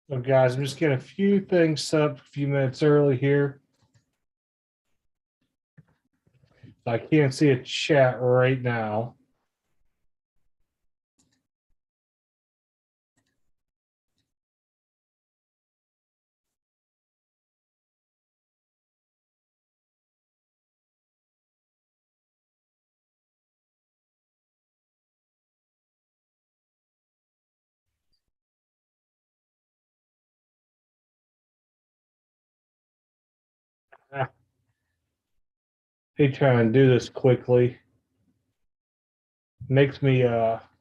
So, guys, I'm just getting a few things set up a few minutes early here. I can't see a chat right now. They try and do this quickly. Makes me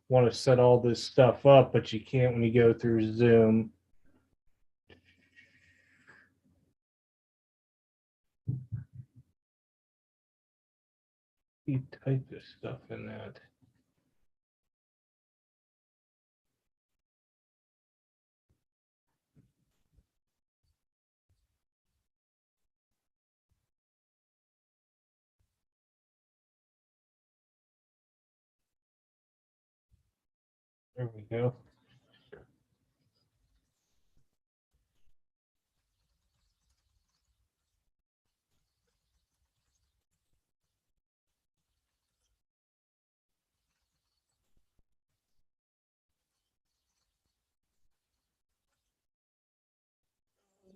want to set all this stuff up, but you can't when you go through Zoom. You type this stuff in that. There we go.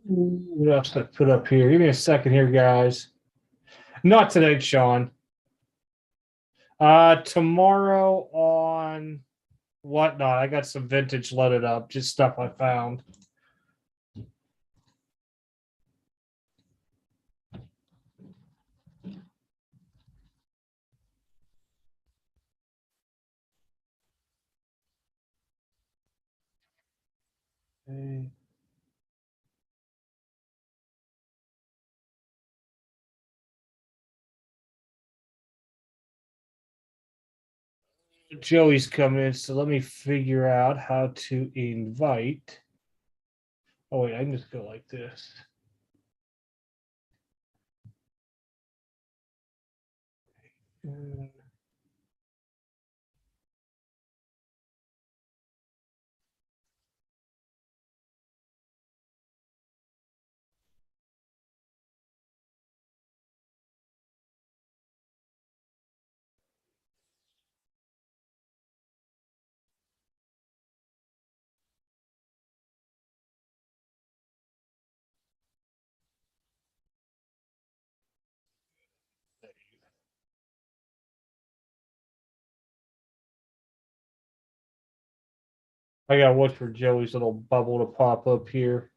What else did I put up here? Give me a second here, guys. Not today, Sean. Tomorrow on whatnot. I got some vintage loaded up, just stuff I found. Okay. Joey's coming in, so let me figure out how to invite. Oh, wait, I can just go like this. I gotta watch for Joey's little bubble to pop up here.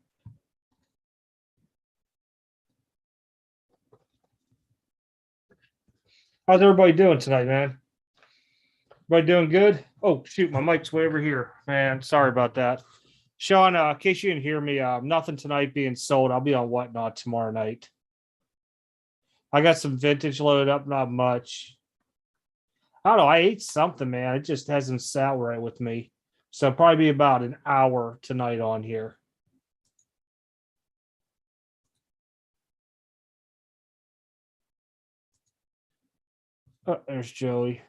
How's everybody doing tonight, man? Everybody doing good? Oh, shoot, my mic's way over here. Man, sorry about that. Sean, in case you didn't hear me, nothing tonight being sold. I'll be on Whatnot tomorrow night. I got some vintage loaded up, not much. I don't know. I ate something, man. It just hasn't sat right with me. So probably be about an hour tonight on here. Oh, there's Joey.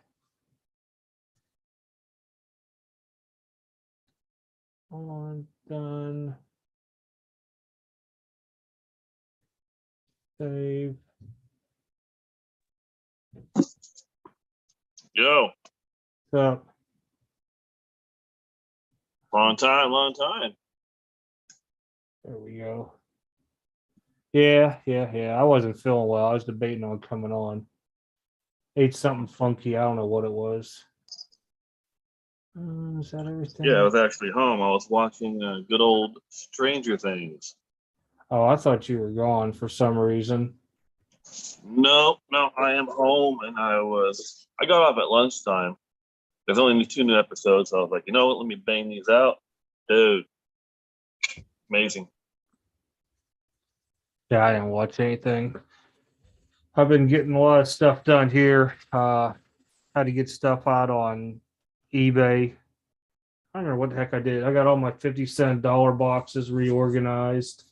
On, done. Save. Yo. What's up? Long time. There we go. Yeah. I wasn't feeling well. I was debating on coming on. Ate something funky. I don't know what it was. Is that everything? Yeah, I was actually home. I was watching good old Stranger Things. Oh, I thought you were gone for some reason. No, I am home, and I got off at lunchtime. There's only 2 new episodes, so I was like, you know what? Let me bang these out, dude. Amazing. Yeah, I didn't watch anything. I've been getting a lot of stuff done here. Had to get stuff out on eBay. I don't know what the heck I did. I got all my 50-cent dollar boxes reorganized.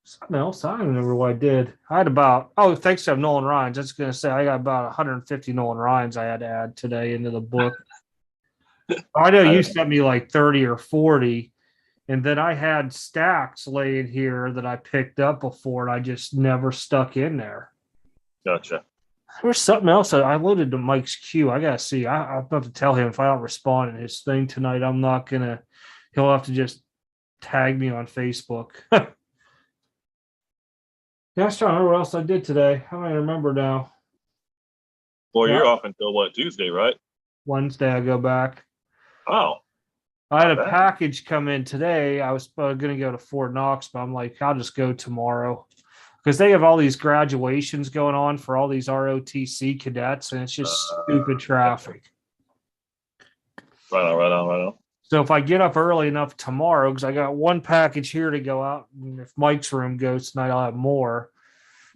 Something else, I don't remember what I did. I had about, thanks to Nolan Ryan's. I was going to say, I got about 150 Nolan Ryan's I had to add today into the book. I know you sent me like 30 or 40, And then I had stacks laying here that I picked up before, and I just never stuck in there. Gotcha. There's something else I loaded to Mike's queue. I gotta see. I'll have to tell him if I don't respond in his thing tonight, I'm not gonna. He'll have to just tag me on Facebook. Yeah, I was trying to remember what else I did today. I don't even remember now. Well, Yeah. you're off until what, Tuesday, right? Wednesday I go back. Oh, I had a not bad. package come in today. I was going to go to Fort Knox, but I'm like, I'll just go tomorrow because they have all these graduations going on for all these ROTC cadets, and it's just stupid traffic. Right on. So if I get up early enough tomorrow, because I got one package here to go out, and if Mike's room goes tonight, I'll have more.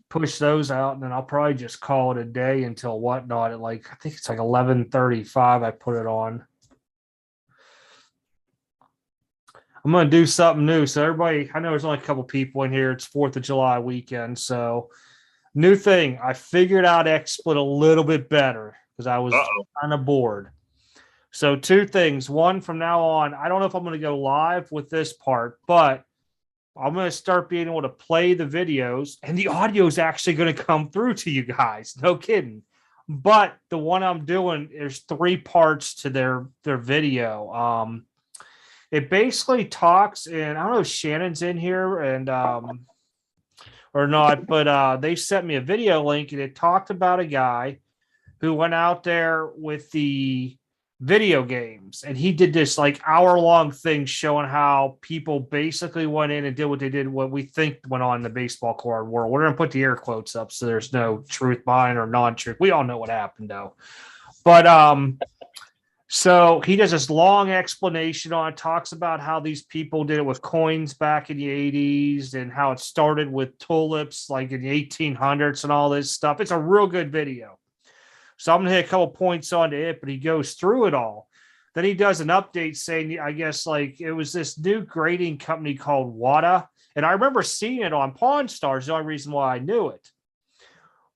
Push those out, and then I'll probably just call it a day until whatnot at like I think it's like 11:35. I put it on. I'm going to do something new. So everybody, I know there's only a couple people in here. It's 4th of July weekend. So new thing, I figured out XSplit a little bit better because I was kind of bored. So two things. One, from now on, I don't know if I'm going to go live with this part, but I'm going to start being able to play the videos, and the audio is actually going to come through to you guys. No kidding. But the one I'm doing, there's 3 parts to their video. It basically talks, and I don't know if Shannon's in here and or not, but they sent me a video link, and it talked about a guy who went out there with the video games, and he did this like hour-long thing showing how people basically went in and did what they did, what we think went on in the baseball card world. We're gonna put the air quotes up so there's no truth behind or non-truth. We all know what happened though. But so he does this long explanation on it, talks about how these people did it with coins back in the 80s and how it started with tulips like in the 1800s and all this stuff. It's a real good video. So I'm going to hit a couple points onto it, but he goes through it all. Then he does an update saying, I guess, like it was this new grading company called WADA. And I remember seeing it on Pawn Stars, the only reason why I knew it.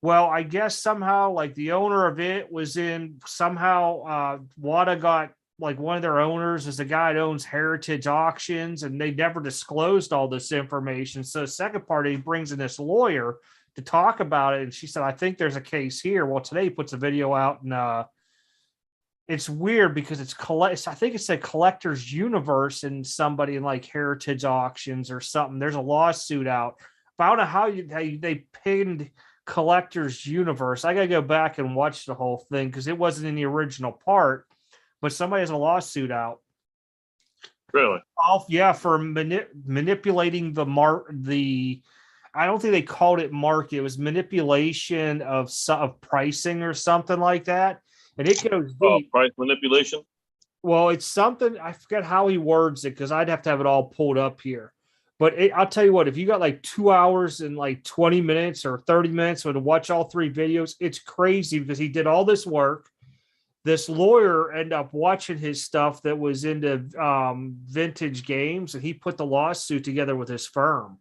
Well, I guess somehow like the owner of it was in somehow WADA got like one of their owners is the guy that owns Heritage Auctions, and they never disclosed all this information. So the second part, he brings in this lawyer to talk about it, and she said, I think there's a case here. Well, today he puts a video out, and it's weird because I think it's a collector's universe and somebody in like Heritage Auctions or something. There's a lawsuit out, but I don't know how they pinned collector's universe. I gotta go back and watch the whole thing because it wasn't in the original part, but somebody has a lawsuit out. Really? Yeah, for manipulating the I don't think they called it market. It was manipulation of pricing or something like that. And it goes deep. Price manipulation? Well, it's something, I forget how he words it because I'd have to have it all pulled up here. But I'll tell you what, if you got like 2 hours and like 20 minutes or 30 minutes to watch all 3 videos, it's crazy because he did all this work. This lawyer ended up watching his stuff that was into vintage games, and he put the lawsuit together with his firm.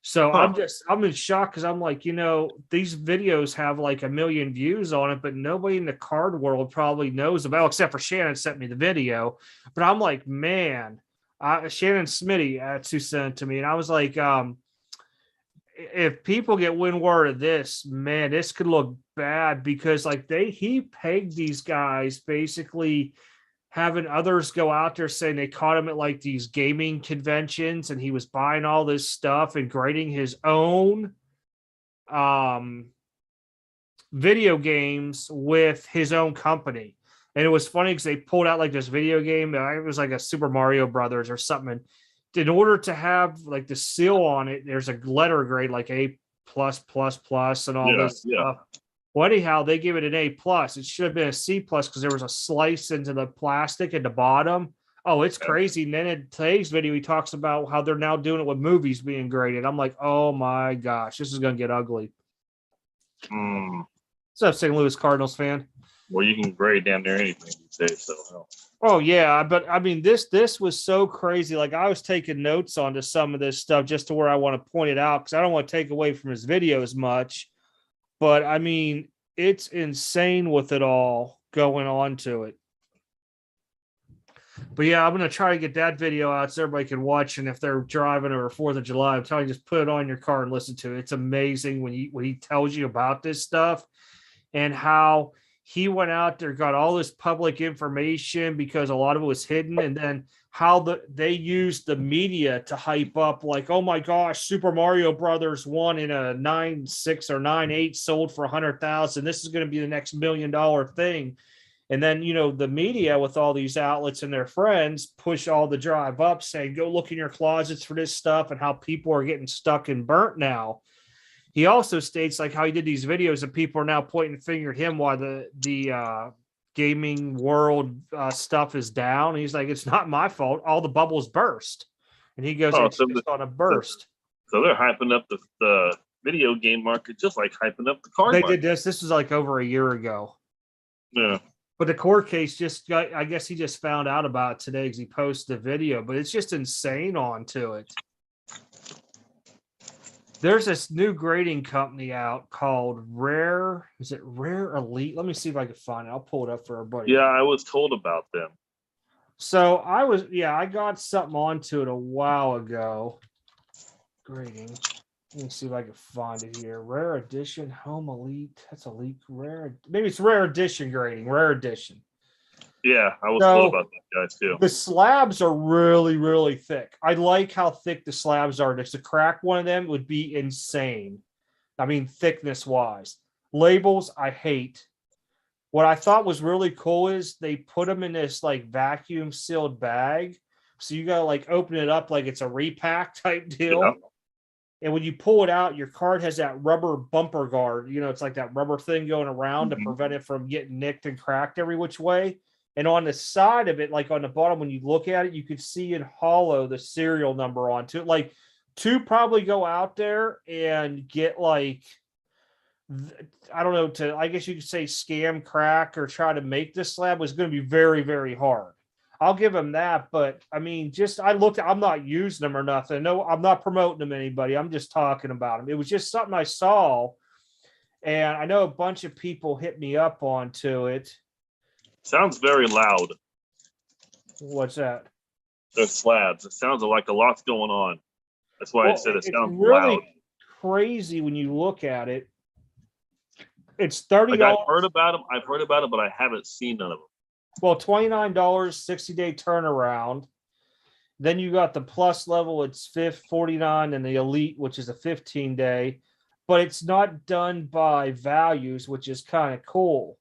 So I'm in shock because I'm like, these videos have like 1 million views on it, but nobody in the card world probably knows about, except for Shannon sent me the video. But I'm like, man, Shannon Smitty who sent it to me. And I was like, if people get wind word of this, man, this could look bad because like he pegged these guys basically having others go out there saying they caught him at like these gaming conventions and he was buying all this stuff and grading his own video games with his own company. And it was funny because they pulled out like this video game. It was like a Super Mario Brothers or something. In order to have like the seal on it, there's a letter grade like A+++ and all this stuff. Well, anyhow, they give it an A+. It should have been a C+ because there was a slice into the plastic at the bottom. Oh, it's crazy. And then in today's video, he talks about how they're now doing it with movies being graded. I'm like, oh my gosh, this is going to get ugly. What's up, St. Louis Cardinals fan? Well, you can grade down there anything these days. So. Oh yeah, but I mean, this was so crazy. Like I was taking notes onto some of this stuff just to where I want to point it out because I don't want to take away from his videos much. But I mean, it's insane with it all going on to it. But yeah, I'm gonna try to get that video out so everybody can watch. And if they're driving over 4th of July, I'm telling you, just put it on your car and listen to it. It's amazing when he tells you about this stuff and how he went out there, got all this public information because a lot of it was hidden, and then how they used the media to hype up, like, oh my gosh, Super Mario Brothers won in a 9.6 or 9.8 sold for 100,000. This is going to be the next $1 million thing. And then, the media with all these outlets and their friends push all the drive up saying, go look in your closets for this stuff and how people are getting stuck and burnt now. He also states like how he did these videos and people are now pointing the finger at him why the gaming world stuff is down. And he's like, it's not my fault. All the bubbles burst. And he goes, it's just on a burst. So they're hyping up the video game market just like hyping up the card market. Did this. This was like over a year ago. Yeah. But the court case I guess he just found out about it today because he posted the video, but it's just insane onto it. There's this new grading company out called Rare. Is it Rare Elite? Let me see if I can find it. I'll pull it up for everybody. Yeah, I was told about them. So I got something onto it a while ago. Grading. Let me see if I can find it here. Rare Edition, Home Elite. That's Elite Rare. Maybe it's Rare Edition grading. Rare Edition. Yeah, I was told about that guys too. The slabs are really, really thick. I like how thick the slabs are. Just to crack one of them would be insane. I mean, thickness-wise. Labels, I hate. What I thought was really cool is they put them in this like vacuum sealed bag. So you got to like open it up like it's a repack type deal. Yeah. And when you pull it out, your card has that rubber bumper guard. It's like that rubber thing going around to prevent it from getting nicked and cracked every which way. And on the side of it, like on the bottom, when you look at it, you could see in hollow the serial number onto it. Like to probably go out there and get like, I don't know, I guess you could say scam, crack, or try to make this slab was going to be very, very hard. I'll give them that. But I mean, I'm not using them or nothing. No, I'm not promoting them to anybody. I'm just talking about them. It was just something I saw. And I know a bunch of people hit me up onto it. Sounds very loud. What's that? The slabs. It sounds like a lot's going on. That's why I said it sounds really loud. Crazy when you look at it. It's $30. I've heard about them. But I haven't seen none of them. Well, $29, 60-day turnaround. Then you got the plus level. It's $49, and the elite, which is a 15-day. But it's not done by values, which is kind of cool.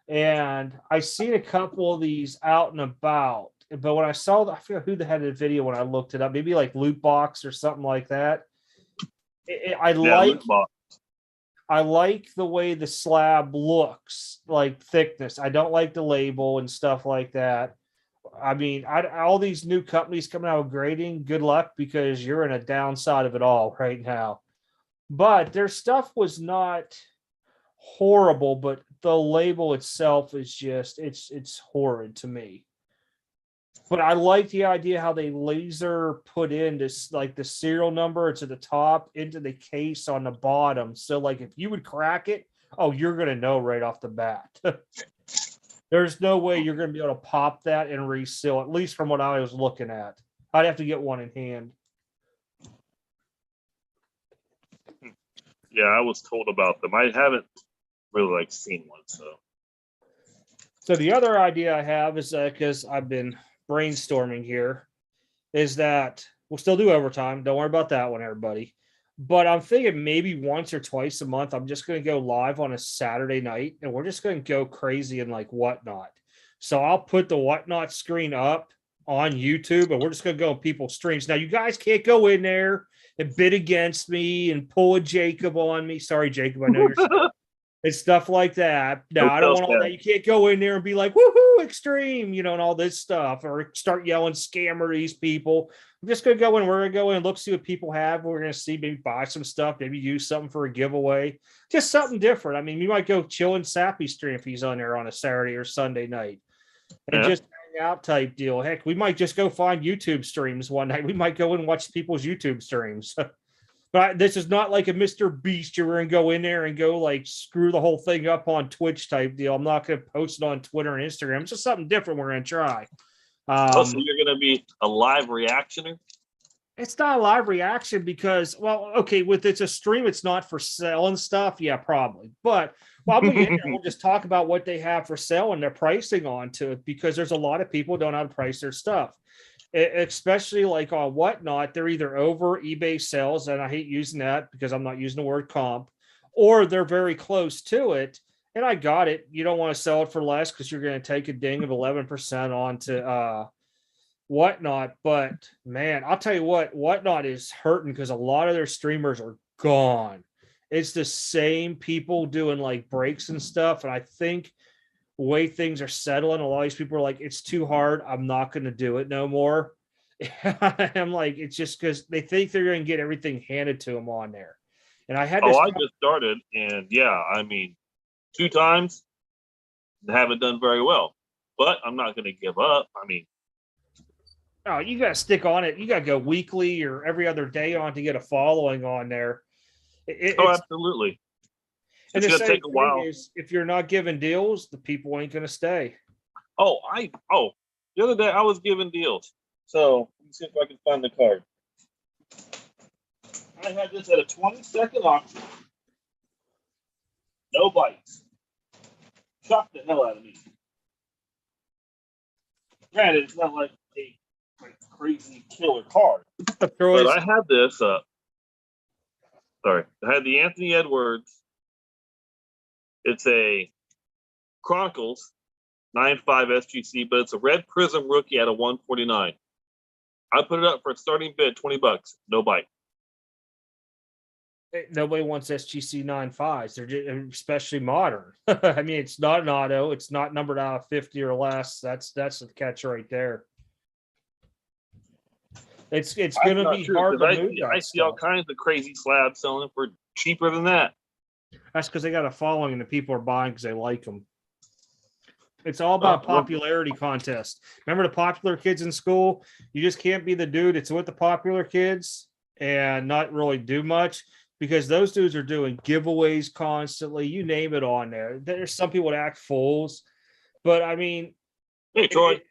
And I seen a couple of these out and about, but when I saw, I forget who had the video when I looked it up, maybe like Loot Box or something like that. I like the way the slab looks, like thickness. I don't like the label and stuff like that. I mean, all these new companies coming out with grading, good luck because you're in a downside of it all right now. But their stuff was not horrible, but the label itself is just it's horrid to me. But I like the idea how they laser put in this, like the serial number to the top into the case on the bottom. So like if you would crack it, oh, you're gonna know right off the bat. There's no way you're gonna be able to pop that and reseal, at least from what I was looking at. I'd have to get one in hand. Yeah, I was told about them. I haven't really seen one. So the other idea I have is because I've been brainstorming here, is that we'll still do overtime. Don't worry about that one, everybody. But I'm thinking maybe once or twice a month, I'm just going to go live on a Saturday night, and we're just going to go crazy and like Whatnot. So I'll put the Whatnot screen up on YouTube, and we're just going to go on people's streams. Now, you guys can't go in there and bid against me and pull a Jacob on me. Sorry, Jacob, I know you're and stuff like that. No, I don't want all that. You can't go in there and be like, woohoo, extreme, and all this stuff, or start yelling scammer these people. I'm just going to go in. We're going to go in and look, see what people have. We're going to see, maybe buy some stuff, maybe use something for a giveaway. Just something different. I mean, we might go chill and Sappy stream if he's on there on a Saturday or Sunday night. And just hang out type deal. Heck, we might just go find YouTube streams one night. We might go and watch people's YouTube streams. But this is not like a Mr. Beast. You're going to go in there and go like screw the whole thing up on Twitch type deal. I'm not going to post it on Twitter and Instagram. It's just something different we're going to try. So you're going to be a live reactioner? It's not a live reaction because, well, okay, with it's a stream, it's not for selling stuff. Yeah, probably. But well, we'll just talk about what they have for sale and their pricing onto it because there's a lot of people who don't know how to price their stuff, especially like on Whatnot. They're either over eBay sales, and I hate using that because I'm not using the word comp, or they're very close to it. And I got it. You don't want to sell it for less because you're going to take a ding of 11% onto Whatnot. But man, I'll tell you what, Whatnot is hurting because a lot of their streamers are gone. It's the same people doing like breaks and stuff. And I think the way things are settling, a lot of these people are like, it's too hard. I'm not going to do it no more. I'm like, it's just because they think they're going to get everything handed to them on there. And I had I just started, and yeah, I mean, 2 times, haven't done very well. But I'm not going to give up. I mean, oh, you got to stick on it. You got to go weekly or every other day on to get a following on there. Absolutely. It's going to take a while. If you're not giving deals, the people ain't going to stay. The other day I was giving deals. So let me see if I can find the card. I had this at a 20-second auction. No bites. Shocked the hell out of me. Granted, it's not like a crazy killer card. But I had this. I had the Anthony Edwards. It's a Chronicles 9.5 SGC, but it's a red prism rookie at a 149. I put it up for a starting bid, $20. No bite. Nobody wants SGC 9.5s. They're just, especially modern. I mean, it's not an auto. It's not numbered out of 50 or less. That's the catch right there. It's going to be hard to move. I see all kinds of crazy slabs selling for cheaper than that. That's because they got a following and the people are buying because they like them. It's all about popularity contest. Remember the popular kids in school? You just can't be the dude that's with the popular kids and not really do much because those dudes are doing giveaways constantly. You name it on there. There's some people that act fools, but I mean, hey, Troy.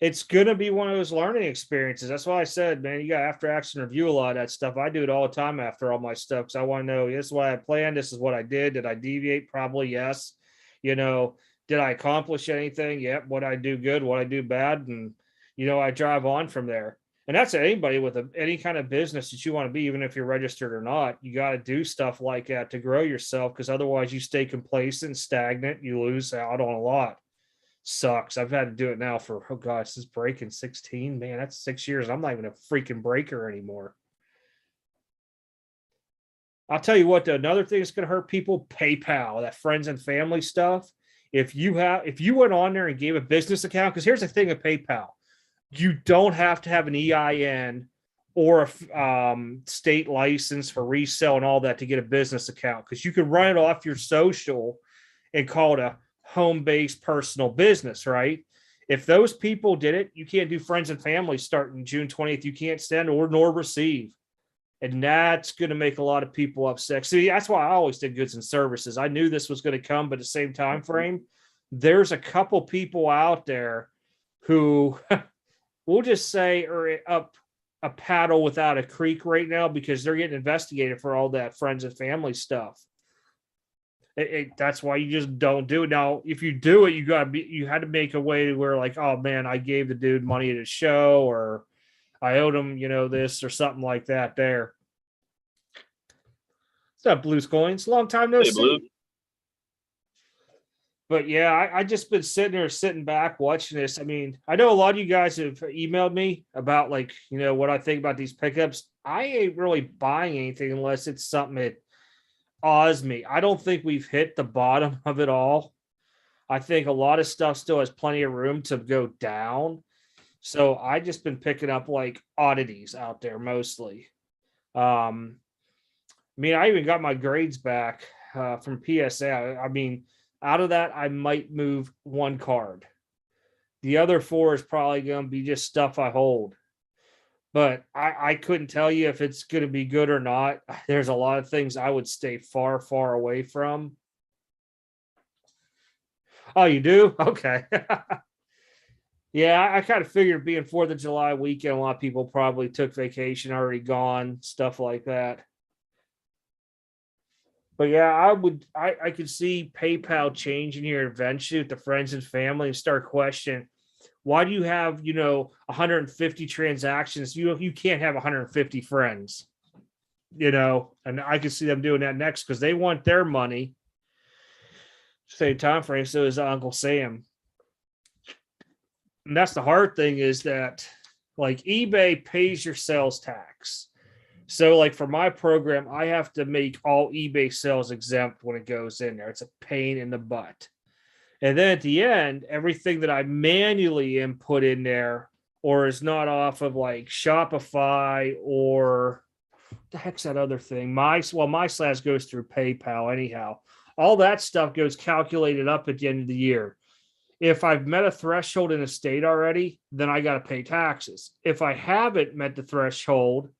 It's going to be one of those learning experiences. That's why I said, man, you got after action review a lot of that stuff. I do it all the time after all my stuff because I want to know this is what I planned. This is what I did. Did I deviate? Probably yes. You know, did I accomplish anything? Yep. What I do good, what I do bad. And, you know, I drive on from there. And that's anybody with any kind of business that you want to be, even if you're registered or not. You got to do stuff like that to grow yourself because otherwise you stay complacent, stagnant. You lose out on a lot. Sucks. I've had to do it now for, oh gosh, this is breaking 16. Man, that's 6 years. I'm not even a freaking breaker anymore. I'll tell you what, though, another thing that's going to hurt people, PayPal, that friends and family stuff. If you went on there and gave a business account, because here's the thing of PayPal, you don't have to have an EIN or a state license for resale and all that to get a business account, because you can run it off your social and call it a home-based personal business, right? If those people did it, you can't do friends and family starting June 20th. You can't send or nor receive. And that's going to make a lot of people upset. See, that's why I always did goods and services. I knew this was going to come, but at the same time frame, there's a couple people out there who we'll just say are up a paddle without a creek right now because they're getting investigated for all that friends and family stuff. That's why you just don't do it. Now, if you do it, you had to make a way where like, oh man, I gave the dude money at a show or I owed him, this or something like that there. What's up, Blues Coins? Long time no see. Blue. But yeah, I just been sitting back watching this. I mean, I know a lot of you guys have emailed me about like, what I think about these pickups. I ain't really buying anything unless it's something that awes me. I don't think we've hit the bottom of it all. I think a lot of stuff still has plenty of room to go down. So I just been picking up like oddities out there mostly. I mean, I even got my grades back from PSA. I mean, out of that, I might move one card. The other 4 is probably going to be just stuff I hold. But I couldn't tell you if it's going to be good or not. There's a lot of things I would stay far, far away from. Oh, you do? Okay. Yeah, I kind of figured being 4th of July weekend, a lot of people probably took vacation, already gone, stuff like that. But yeah, I could see PayPal changing here eventually with the friends and family and start questioning why do you have, 150 transactions? You can't have 150 friends, and I can see them doing that next because they want their money. Same time frame. So is Uncle Sam. And that's the hard thing is that like eBay pays your sales tax. So, like for my program, I have to make all eBay sales exempt when it goes in there. It's a pain in the butt. And then at the end, everything that I manually input in there or is not off of like Shopify or the heck's that other thing? My slash goes through PayPal anyhow. All that stuff goes calculated up at the end of the year. If I've met a threshold in a state already, then I got to pay taxes. If I haven't met the threshold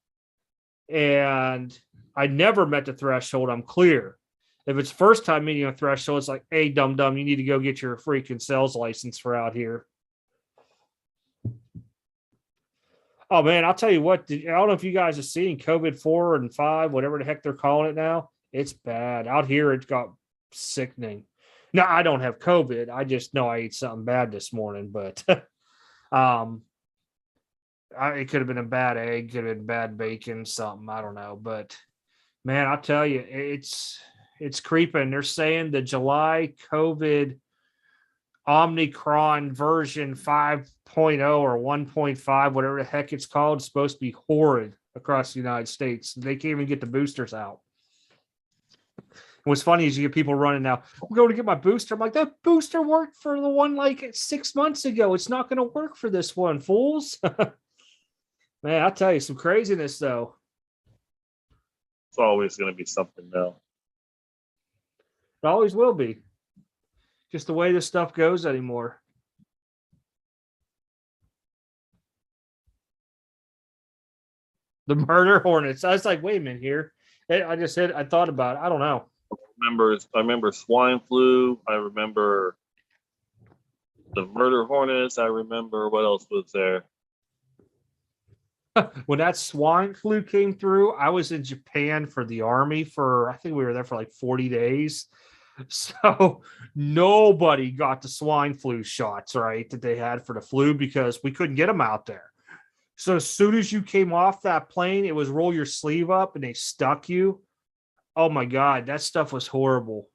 and I never met the threshold, I'm clear. If it's first time meeting a threshold, it's like, hey, dum dum, you need to go get your freaking sales license for out here. Oh man, I'll tell you what. I don't know if you guys have seen COVID 4 and 5, whatever the heck they're calling it now. It's bad out here. It got sickening. No, I don't have COVID. I just know I ate something bad this morning, but it could have been a bad egg, could have been bad bacon, something. I don't know, but man, I'll tell you, it's creeping. They're saying the July COVID Omicron version 5.0 or 1.5, whatever the heck it's called, is supposed to be horrid across the United States. They can't even get the boosters out. And what's funny is you get people running now, I'm going to get my booster. I'm like, that booster worked for the one like 6 months ago. It's not going to work for this one, fools. Man, I'll tell you some craziness, though. It's always going to be something, though. It always will be. Just the way this stuff goes anymore. The murder hornets. I was like, wait a minute here. I thought about it. I don't know. I remember swine flu. I remember the murder hornets. I remember what else was there. When that swine flu came through, I was in Japan for the army I think we were there for like 40 days. So nobody got the swine flu shots, right, that they had for the flu because we couldn't get them out there. So as soon as you came off that plane, it was roll your sleeve up and they stuck you. Oh my God, that stuff was horrible.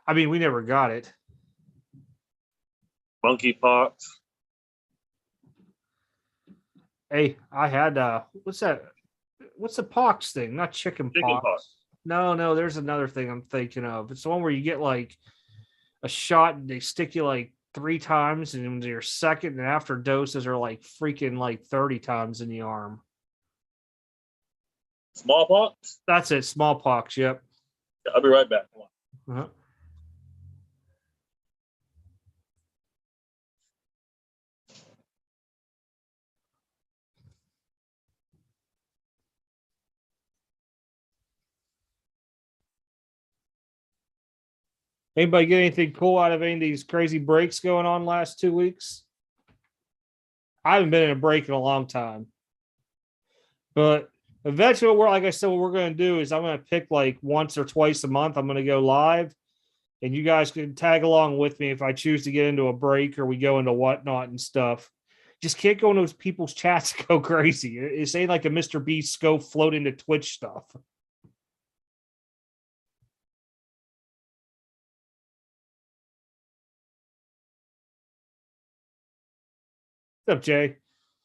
I mean, we never got it. Monkeypox. Hey, I had what's that? What's the pox thing? Not chicken pox. No, there's another thing I'm thinking of. It's the one where you get like a shot and they stick you like 3 times, and your second and after doses are like freaking like 30 times in the arm. Smallpox? That's it. Smallpox. Yep. Yeah, I'll be right back. Come on. Uh-huh. Anybody get anything cool out of any of these crazy breaks going on last 2 weeks? I haven't been in a break in a long time. But eventually, like I said, what we're going to do is I'm going to pick like once or twice a month. I'm going to go live, and you guys can tag along with me if I choose to get into a break or we go into whatnot and stuff. Just can't go into those people's chats and go crazy. It's ain't like a Mr. Beast scope float into Twitch stuff. What's up, Jay?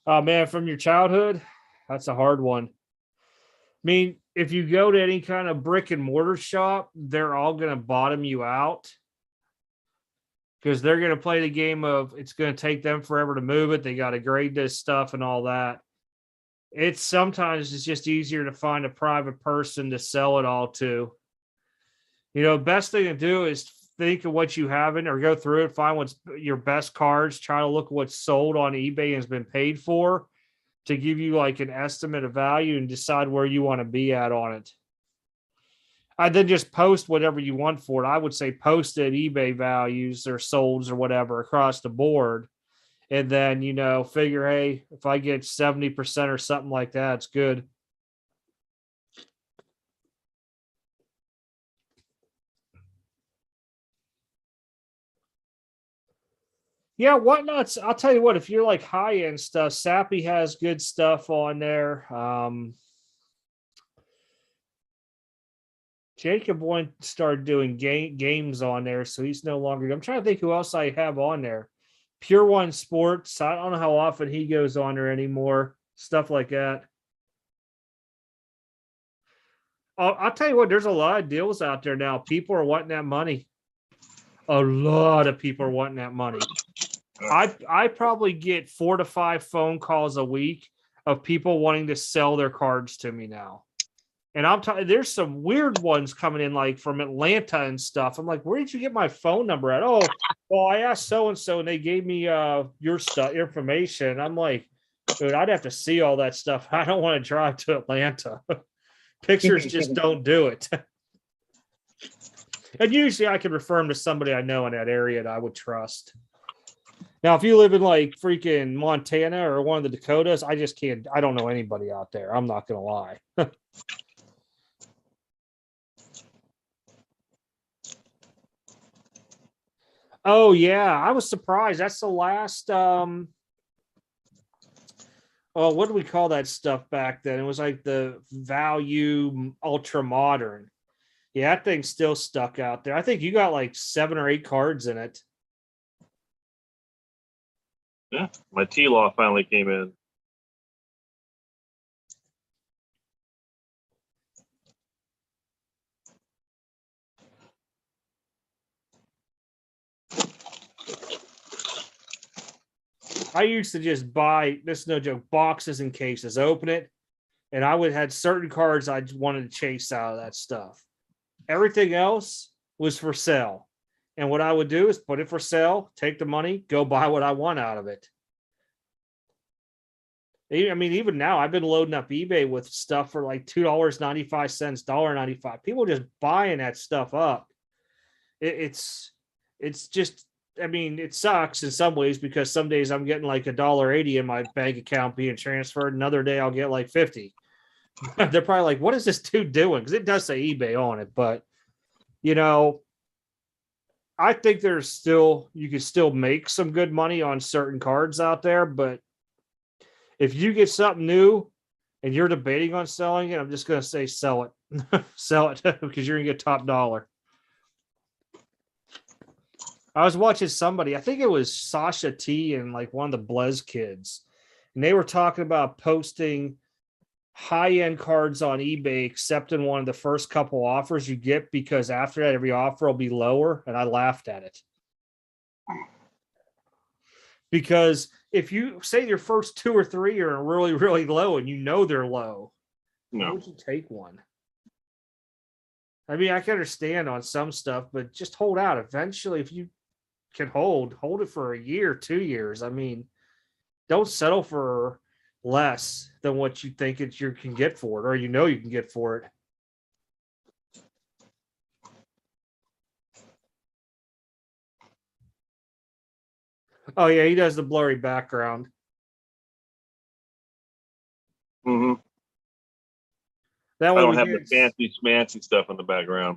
Oh man, from your childhood, that's a hard one. I mean, if you go to any kind of brick and mortar shop, they're all going to bottom you out because they're going to play the game of it's going to take them forever to move it. They got to grade this stuff and all that. It's just easier to find a private person to sell it all to. Best thing to do is think of what you haven't or go through it, find what's your best cards, try to look at what's sold on eBay and has been paid for to give you like an estimate of value and decide where you want to be at on it. I then just post whatever you want for it. I would say post at eBay values or solds or whatever across the board And then, figure, hey, if I get 70% or something like that, it's good. Yeah, Whatnot's. I'll tell you what, if you're like high end stuff, Sappy has good stuff on there. Jacob started doing games on there, so he's no longer. I'm trying to think who else I have on there. Pure One Sports. I don't know how often he goes on there anymore. Stuff like that. I'll tell you what, there's a lot of deals out there now. People are wanting that money. A lot of people are wanting that money. I probably get 4 to 5 phone calls a week of people wanting to sell their cards to me now. And I'm telling there's some weird ones coming in, like from Atlanta and stuff. I'm like, where did you get my phone number at? Oh, well, I asked so-and-so and they gave me your stuff information. I'm like, dude, I'd have to see all that stuff. I don't want to drive to Atlanta. Pictures just don't do it. And usually I can refer them to somebody I know in that area that I would trust. Now, if you live in like freaking Montana or one of the Dakotas, I just can't. I don't know anybody out there. I'm not going to lie. Oh, yeah. I was surprised. That's the last. Oh, what do we call that stuff back then? It was like the Value Ultra Modern. Yeah, that thing's still stuck out there. I think you got like 7 or 8 cards in it. Yeah, my T-Law finally came in. I used to just buy, this is no joke, boxes and cases, open it, and I would had certain cards I wanted to chase out of that stuff. Everything else was for sale. And what I would do is put it for sale, take the money, go buy what I want out of it. I mean, even now, I've been loading up eBay with stuff for like $2.95, $1.95. People just buying that stuff up. It's just, I mean, it sucks in some ways because some days I'm getting like $1.80 in my bank account being transferred. Another day I'll get like 50. They're probably like, what is this dude doing? Because it does say eBay on it, but I think you can still make some good money on certain cards out there, but if you get something new and you're debating on selling it, I'm just going to say sell it. Sell it because you're going to get top dollar. I was watching somebody, I think it was Sasha T and like one of the Blez kids, and they were talking about posting high-end cards on eBay, except in one of the first couple offers you get, because after that, every offer will be lower. And I laughed at it. Because if you say your first 2 or 3 are really, really low and they're low, why would you take one? I mean, I can understand on some stuff, but just hold out. Eventually, if you can hold it for a year, 2 years. I mean, don't settle for less than what you think you can get for it, or you can get for it. Oh yeah, he does the blurry background. Mm-hmm. That way I don't have the fancy schmancy stuff in the background.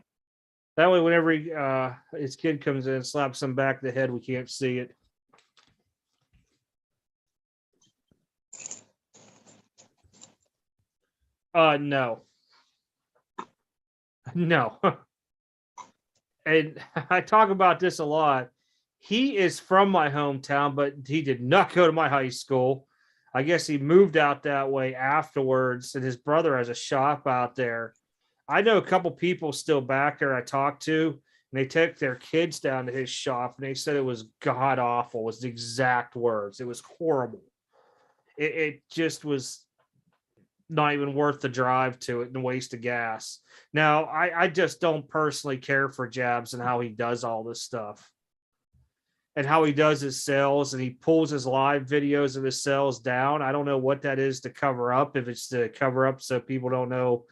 That way, whenever his kid comes in and slaps him back of the head, we can't see it. No. No. And I talk about this a lot. He is from my hometown, but he did not go to my high school. I guess he moved out that way afterwards, and his brother has a shop out there. I know a couple people still back there I talked to, and they took their kids down to his shop, and they said it was god awful, was the exact words. It was horrible. It just was not even worth the drive to it and waste of gas. Now, I just don't personally care for Jabs and how he does all this stuff and how he does his sales, and he pulls his live videos of his sales down. I don't know what that is to cover up, if it's to cover up so people don't know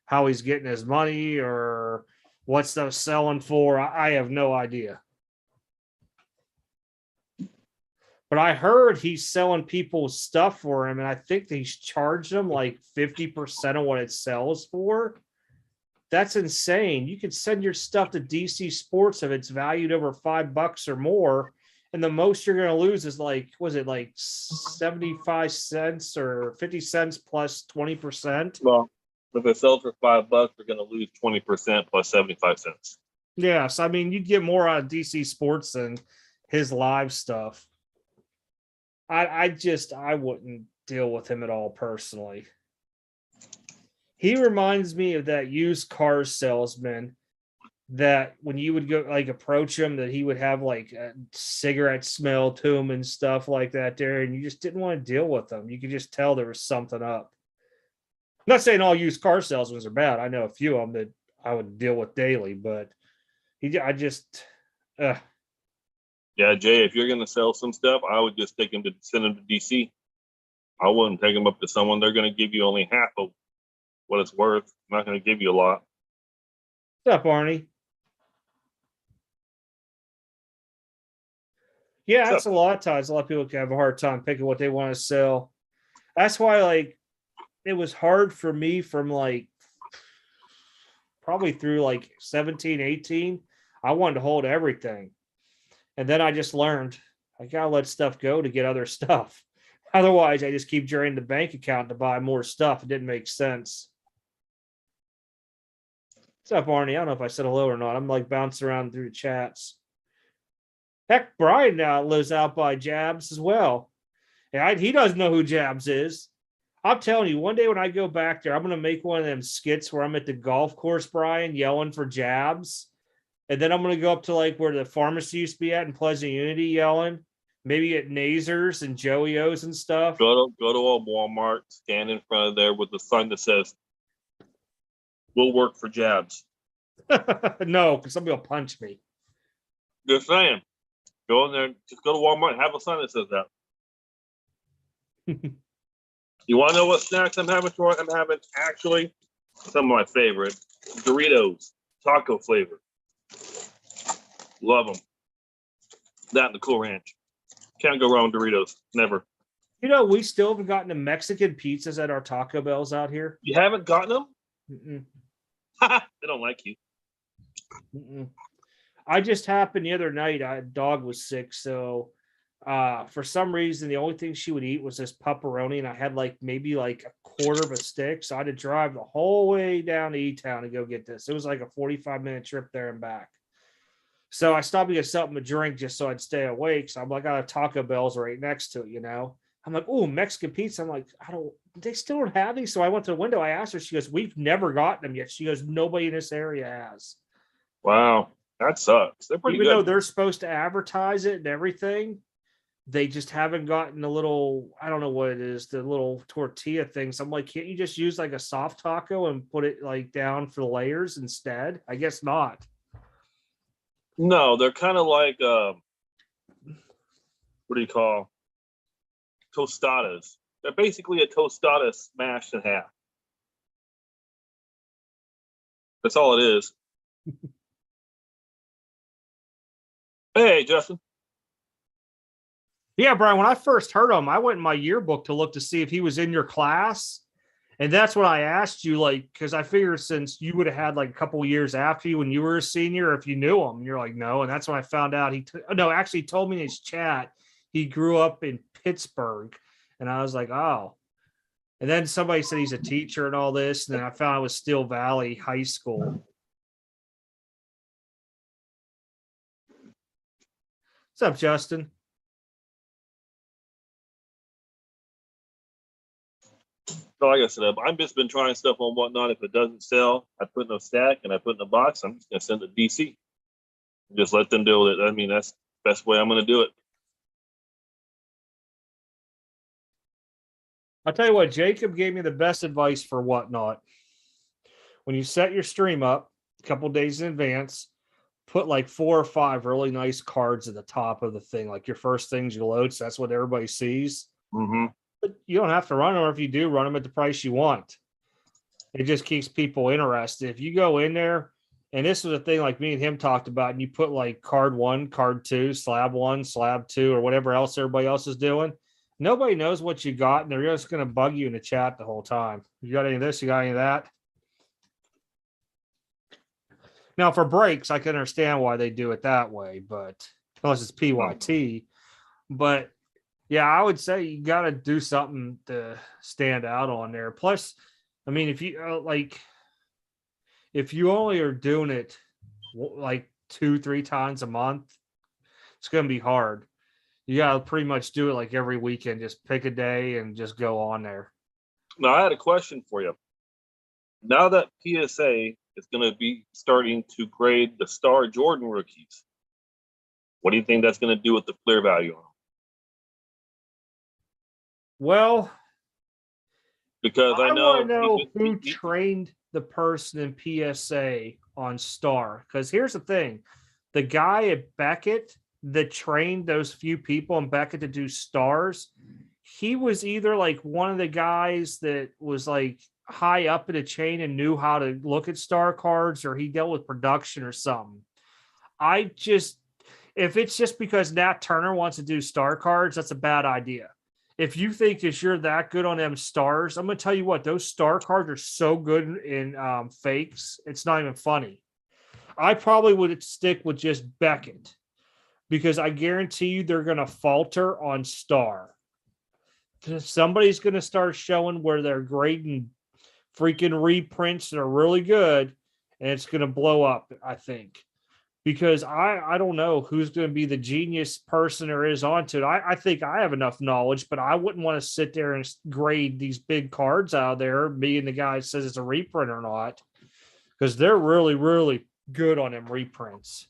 how he's getting his money or what stuff's selling for. I have no idea. But I heard he's selling people's stuff for him, and I think he's charged them like 50% of what it sells for. That's insane. You could send your stuff to DC Sports if it's valued over $5 or more, and the most you're going to lose is like, was it like 75 cents or 50 cents plus 20%? Well, if it sells for $5, they're going to lose 20% plus 75 cents. Yes, I mean you'd get more out of DC Sports than his live stuff. I wouldn't deal with him at all personally. He reminds me of that used car salesman that when you would go like approach him, that he would have like a cigarette smell to him and stuff like that there, and you just didn't want to deal with him. You could just tell there was something up. I'm not saying all used car salesmen are bad. I know a few of them that I would deal with daily, but Yeah, Jay, if you're going to sell some stuff, I would just send them to DC. I wouldn't take them up to someone. They're going to give you only half of what it's worth. I'm not going to give you a lot. What's up, Arnie? Yeah, that's a lot of times. A lot of people can have a hard time picking what they want to sell. That's why, like, it was hard for me from like probably through like 17, 18. I wanted to hold everything. And then I just learned I got to let stuff go to get other stuff. Otherwise, I just keep draining the bank account to buy more stuff. It didn't make sense. What's up, Arnie? I don't know if I said hello or not. I'm like bouncing around through the chats. Heck, Brian now lives out by Jabs as well. Yeah, he doesn't know who Jabs is. I'm telling you, one day when I go back there, I'm going to make one of them skits where I'm at the golf course, Brian, yelling for Jabs. And then I'm going to go up to like where the pharmacy used to be at in Pleasant Unity yelling. Maybe at Nazers and Joey O's and stuff. Go to a Walmart, stand in front of there with the sign that says, "We'll work for Jabs." No, because somebody will punch me. Just saying. Go in there, just go to Walmart and have a sign that says that. You want to know what snacks I'm having, Troy? I'm having actually some of my favorite Doritos, taco flavor. Love them. That and the Cool Ranch. Can't go wrong with Doritos. Never. You know, we still haven't gotten the Mexican pizzas at our Taco Bells out here. You haven't gotten them? Mm-mm. They don't like you. Mm-mm. I just happened the other night, dog was sick, so for some reason the only thing she would eat was this pepperoni, and I had like maybe like a quarter of a stick, so I had to drive the whole way down to E-Town to go get this. It was like a 45-minute trip there and back. So I stopped to get something to drink just so I'd stay awake. So I'm like, I got a Taco Bell's right next to it, you know. I'm like, oh, Mexican pizza. I'm like, they still don't have these. So I went to the window. I asked her. She goes, we've never gotten them yet. She goes, nobody in this area has. Wow, that sucks. They're pretty Even good. though they're supposed to advertise it and everything, they just haven't gotten the little, I don't know what it is, the little tortilla things. I'm like, can't you just use like a soft taco and put it like down for the layers instead? I guess not. No, they're kind of like, what do you call tostadas? They're basically a tostada smashed in half. That's all it is. Hey, Justin. Yeah, Brian, when I first heard him, I went in my yearbook to look to see if he was in your class. And that's what I asked you, like, because I figured since you would have had like a couple years after you when you were a senior, if you knew him, and you're like, no. And that's when I found out actually told me in his chat he grew up in Pittsburgh. And I was like, oh. And then somebody said he's a teacher and all this. And then I found it was Steel Valley High School. What's up, Justin? So like I said, I've just been trying stuff on Whatnot. If it doesn't sell, I put in a stack and I put in a box. I'm just going to send it to DC. Just let them deal with it. I mean, that's the best way I'm going to do it. I'll tell you what, Jacob gave me the best advice for Whatnot. When you set your stream up a couple days in advance, put like 4 or 5 really nice cards at the top of the thing, like your first things you load. So that's what everybody sees. Mm-hmm. But you don't have to run them, or if you do, run them at the price you want. It just keeps people interested. If you go in there And this was a thing like me and him talked about, and you put like card 1, card 2, slab 1, slab 2, or whatever else everybody else is doing. Nobody knows what you got, and they're just going to bug you in the chat the whole time. You got any of this? You got any of that? Now, for breaks, I can understand why they do it that way, but unless it's PYT. But yeah, I would say you got to do something to stand out on there. Plus, I mean, if you if you only are doing it like 2-3 times a month, it's going to be hard. You got to pretty much do it like every weekend. Just pick a day and just go on there. Now, I had a question for you. Now that PSA is going to be starting to grade the Star Jordan rookies, what do you think that's going to do with the Fleer value on them? Well, because I want to know who trained the person in PSA on Star. Because here's the thing. The guy at Beckett that trained those few people in Beckett to do stars, he was either like one of the guys that was like high up in the chain and knew how to look at star cards, or he dealt with production or something. If it's just because Nat Turner wants to do star cards, that's a bad idea. If you think that you're that good on them stars, I'm going to tell you what, those star cards are so good in fakes. It's not even funny. I probably would stick with just Beckett because I guarantee you they're going to falter on star. Somebody's going to start showing where they're grading freaking reprints that are really good, and it's going to blow up, I think. Because I don't know who's going to be the genius person there is onto it. I think I have enough knowledge, but I wouldn't want to sit there and grade these big cards out there, being the guy says it's a reprint or not, because they're really, really good on them reprints.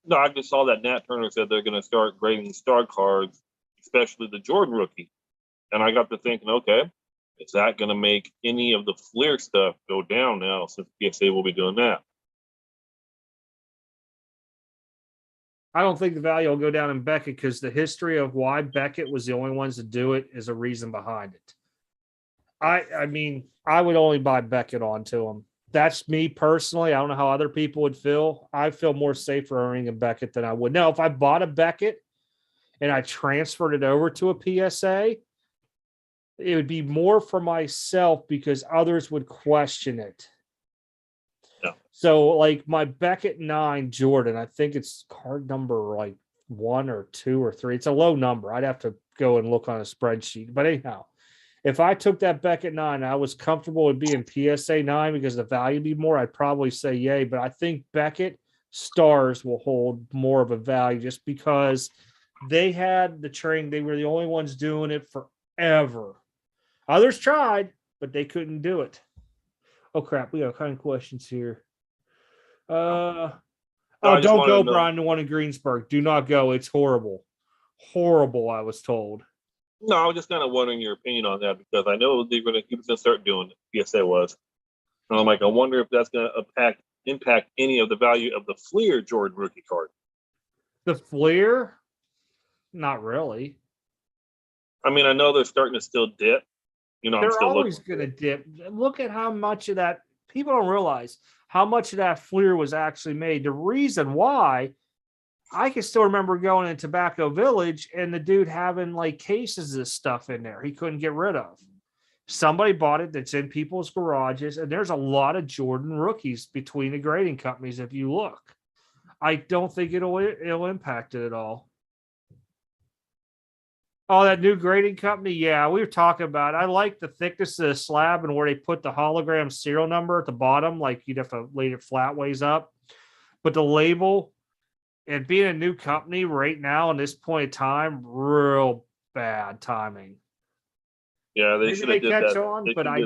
No, I just saw that Nat Turner said they're going to start grading star cards, especially the Jordan rookie. And I got to thinking, okay, is that going to make any of the Fleer stuff go down now since PSA will be doing that? I don't think the value will go down in Beckett because the history of why Beckett was the only ones to do it is a reason behind it. I mean, I would only buy Beckett onto him. That's me personally. I don't know how other people would feel. I feel more safer owning a Beckett than I would. Now, if I bought a Beckett and I transferred it over to a PSA, it would be more for myself because others would question it. So, like my Beckett 9 Jordan, I think it's card number like 1 or 2 or 3. It's a low number. I'd have to go and look on a spreadsheet. But anyhow, if I took that Beckett 9, I was comfortable with being PSA 9 because the value would be more, I'd probably say yay. But I think Beckett stars will hold more of a value just because they had the training. They were the only ones doing it forever. Others tried, but they couldn't do it. Oh, crap. We got a kind of questions here. Don't go, Brian, the one in Greensburg. Do not go. It's horrible. Horrible, I was told. No, I was just kind of wondering your opinion on that because I know he was going to start doing it. PSA was. And I'm like, I wonder if that's going to impact any of the value of the Fleer Jordan rookie card. The Fleer? Not really. I mean, I know they're starting to still dip. You know, they're always going to dip. Look at how much of that, people don't realize how much of that Fleer was actually made. The reason why, I can still remember going in Tobacco Village and the dude having like cases of stuff in there he couldn't get rid of. Somebody bought it that's in people's garages, and there's a lot of Jordan rookies between the grading companies if you look. I don't think it'll impact it at all. Oh, that new grading company? Yeah, we were talking about it. I like the thickness of the slab and where they put the hologram serial number at the bottom. Like you'd have to lay it flat ways up. But the label and being a new company right now in this point in time, real bad timing. Yeah, they should have did that. They should have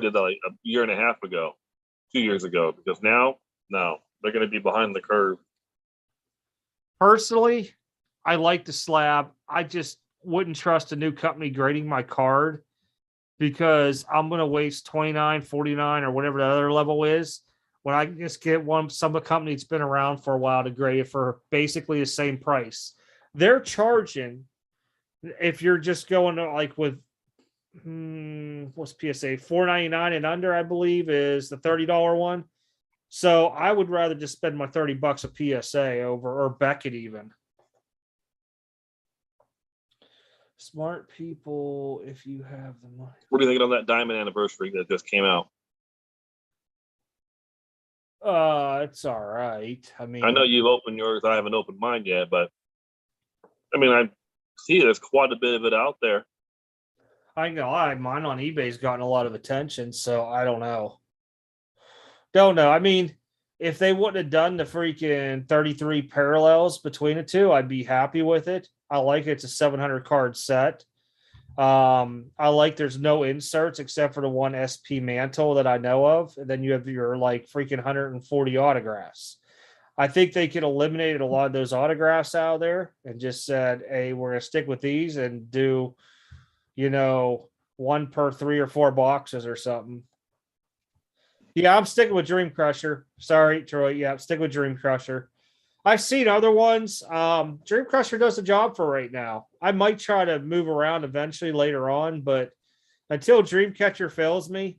did that like a year and a half ago, 2 years ago, because now, no, they're going to be behind the curve. Personally, I like the slab. I just wouldn't trust a new company grading my card because I'm going to waste $29, $49, or whatever the other level is when I can just get some company that's been around for a while to grade it for basically the same price. They're charging, if you're just going to like with what's PSA $4.99 and under, I believe is the $30 one. So I would rather just spend my $30 a PSA over or Beckett even. Smart people, if you have the money. What do you think on that diamond anniversary that just came out? It's all right. I mean, I know you've opened yours. I haven't opened mine yet, but I mean, I see there's quite a bit of it out there. I ain't gonna lie, mine on eBay's gotten a lot of attention, so I don't know. Don't know. I mean, if they wouldn't have done the freaking 33 parallels between the two, I'd be happy with it. I like it. It's a 700 card set. I like there's no inserts except for the one SP mantle that I know of. And then you have your like freaking 140 autographs. I think they could eliminate a lot of those autographs out of there and just said, hey, we're going to stick with these and do, one per 3 or 4 boxes or something. Yeah, I'm sticking with Dream Crusher. Sorry, Troy. Yeah, I'm sticking with Dream Crusher. I've seen other ones. Dream Crusher does the job for right now. I might try to move around eventually later on, but until Dreamcatcher fails me,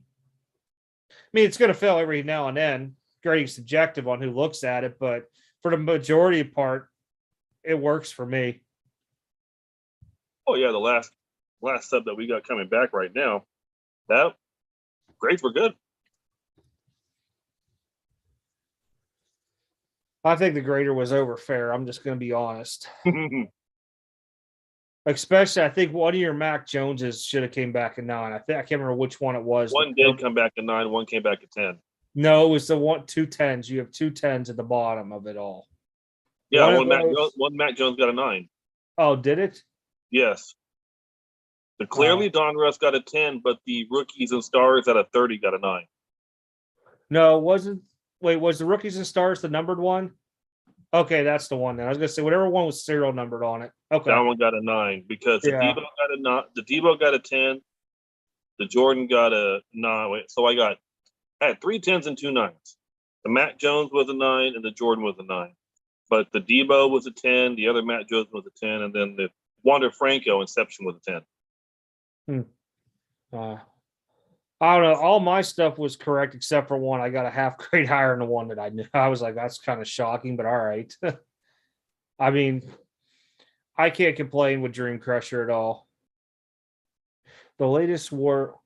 I mean, it's going to fail every now and then. Very subjective on who looks at it, but for the majority part, it works for me. Oh yeah, the last sub that we got coming back right now, that grades were good. I think the grader was over fair. I'm just going to be honest. Especially, I think one of your Mac Joneses should have came back at 9. I can't remember which one it was. One did come back at 9. One came back at 10. No, it was the 2 10s. You have 2 10s at the bottom of it all. Yeah, one Mac Jones got a 9. Oh, did it? Yes. The clearly Donruss got a 10, but the rookies and stars at a 30 got a 9. No, it wasn't. Wait, was the rookies and stars the numbered one? Okay, that's the one then. I was gonna say whatever one was serial numbered on it. Okay. That one got a 9 because the Debo got a 9. The Debo got a 10. The Jordan got a 9. Wait, so I had 3 10s and 2 9s. The Matt Jones was a 9 and the Jordan was a 9. But the Debo was a 10, the other Matt Jones was a 10, and then the Wander Franco Inception was a 10. I don't know. All my stuff was correct except for one. I got a half grade higher than the one that I knew. I was like, that's kind of shocking, but all right. I mean, I can't complain with Dream Crusher at all. The latest war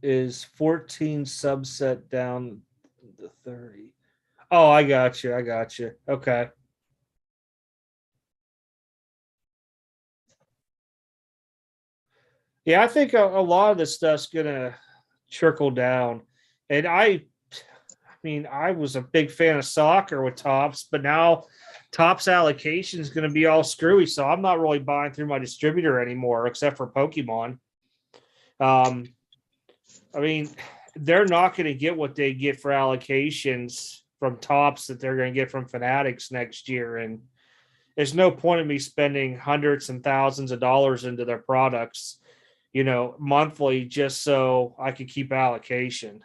is 14 subset down to 30. Oh, I got you. Okay. Yeah, I think a lot of this stuff's gonna trickle down. And I mean, I was a big fan of soccer with Topps, but now Topps allocation is going to be all screwy. So I'm not really buying through my distributor anymore, except for Pokemon. I mean, they're not going to get what they get for allocations from Topps that they're going to get from Fanatics next year. And there's no point in me spending hundreds and thousands of dollars into their products, monthly, just so I could keep allocation.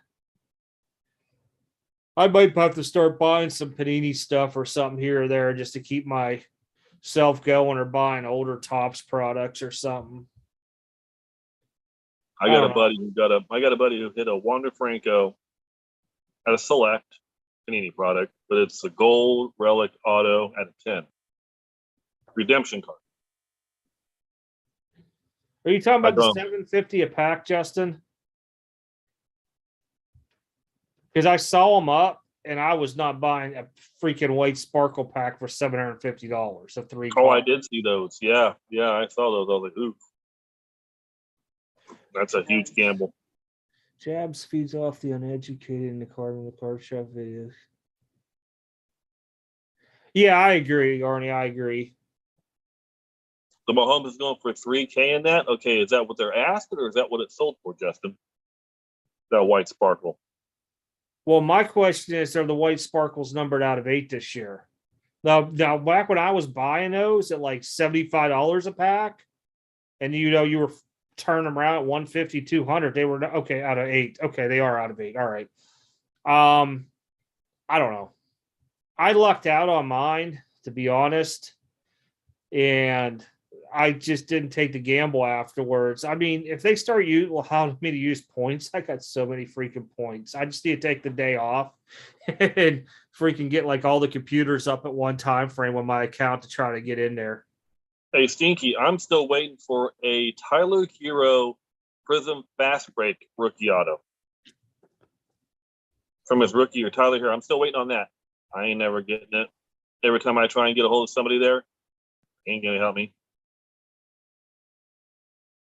I might have to start buying some Panini stuff or something here or there just to keep myself going, or buying older Topps products or something. I got a buddy who hit a Wander Franco at a select Panini product, but it's a gold relic auto at a 10. Redemption card. Are you talking about the $750 a pack, Justin? Because I saw them up, and I was not buying a freaking white sparkle pack for $750. A 3. Oh, I did see those. Yeah, I saw those. I was like, ooh, that's a huge gamble. Jabs feeds off the uneducated in the card shop videos. Yeah, I agree, Arnie. I agree. The Mahomes is going for $3K in that. Okay, is that what they're asking, or is that what it sold for, Justin? That white sparkle. Well, my question is, are the white sparkles numbered out of 8 this year? Now, back when I was buying those at like $75 a pack, and you were turning them around at 150, 200, they were okay out of 8. Okay, they are out of 8. All right. I don't know. I lucked out on mine, to be honest, and I just didn't take the gamble afterwards. I mean, if they start allowing me to use points, I got so many freaking points. I just need to take the day off and freaking get like all the computers up at one time frame on my account to try to get in there. Hey, Stinky, I'm still waiting for a Tyler Hero Prism Fast Break rookie auto from his rookie or Tyler Hero. I'm still waiting on that. I ain't never getting it. Every time I try and get a hold of somebody there, ain't gonna help me.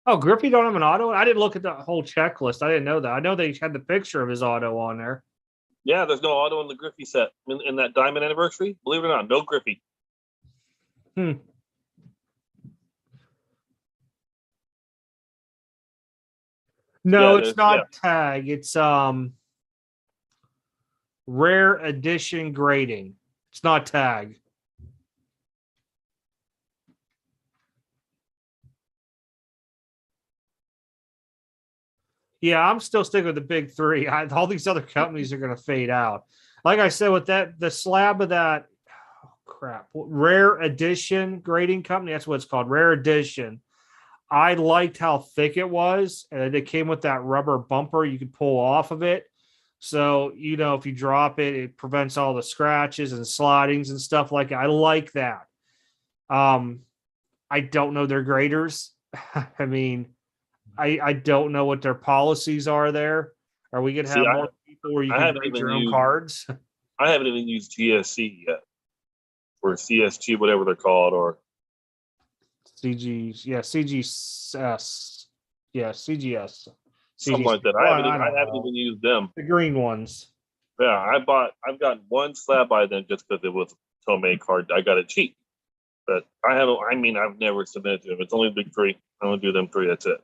Oh, Griffey don't have an auto? I didn't look at the whole checklist. I didn't know that. I know they had the picture of his auto on there. Yeah, there's no auto in the Griffey set in that Diamond Anniversary. Believe it or not, no Griffey. No, Yeah, it's not tag. It's rare edition grading. It's not tag. Yeah, I'm still sticking with the big three. All these other companies are going to fade out. Like I said, with that, the slab of that, rare edition grading company, that's what it's called, rare edition. I liked how thick it was, and it came with that rubber bumper you could pull off of it. So, if you drop it, it prevents all the scratches and slidings and stuff like that. I like that. I don't know their graders. I mean, I don't know what their policies are there. Are we going to have more people where you can grade your own cards? I haven't even used GSC yet, or CSG, whatever they're called, or CGs. Yeah, CGS. Yeah, CGS. Something like that. I haven't even used them. The green ones. Yeah, I've gotten one slab by them just because it was a Tomei card. I got it cheap. But I've never submitted to them. It's only the big three. I only do them three. That's it.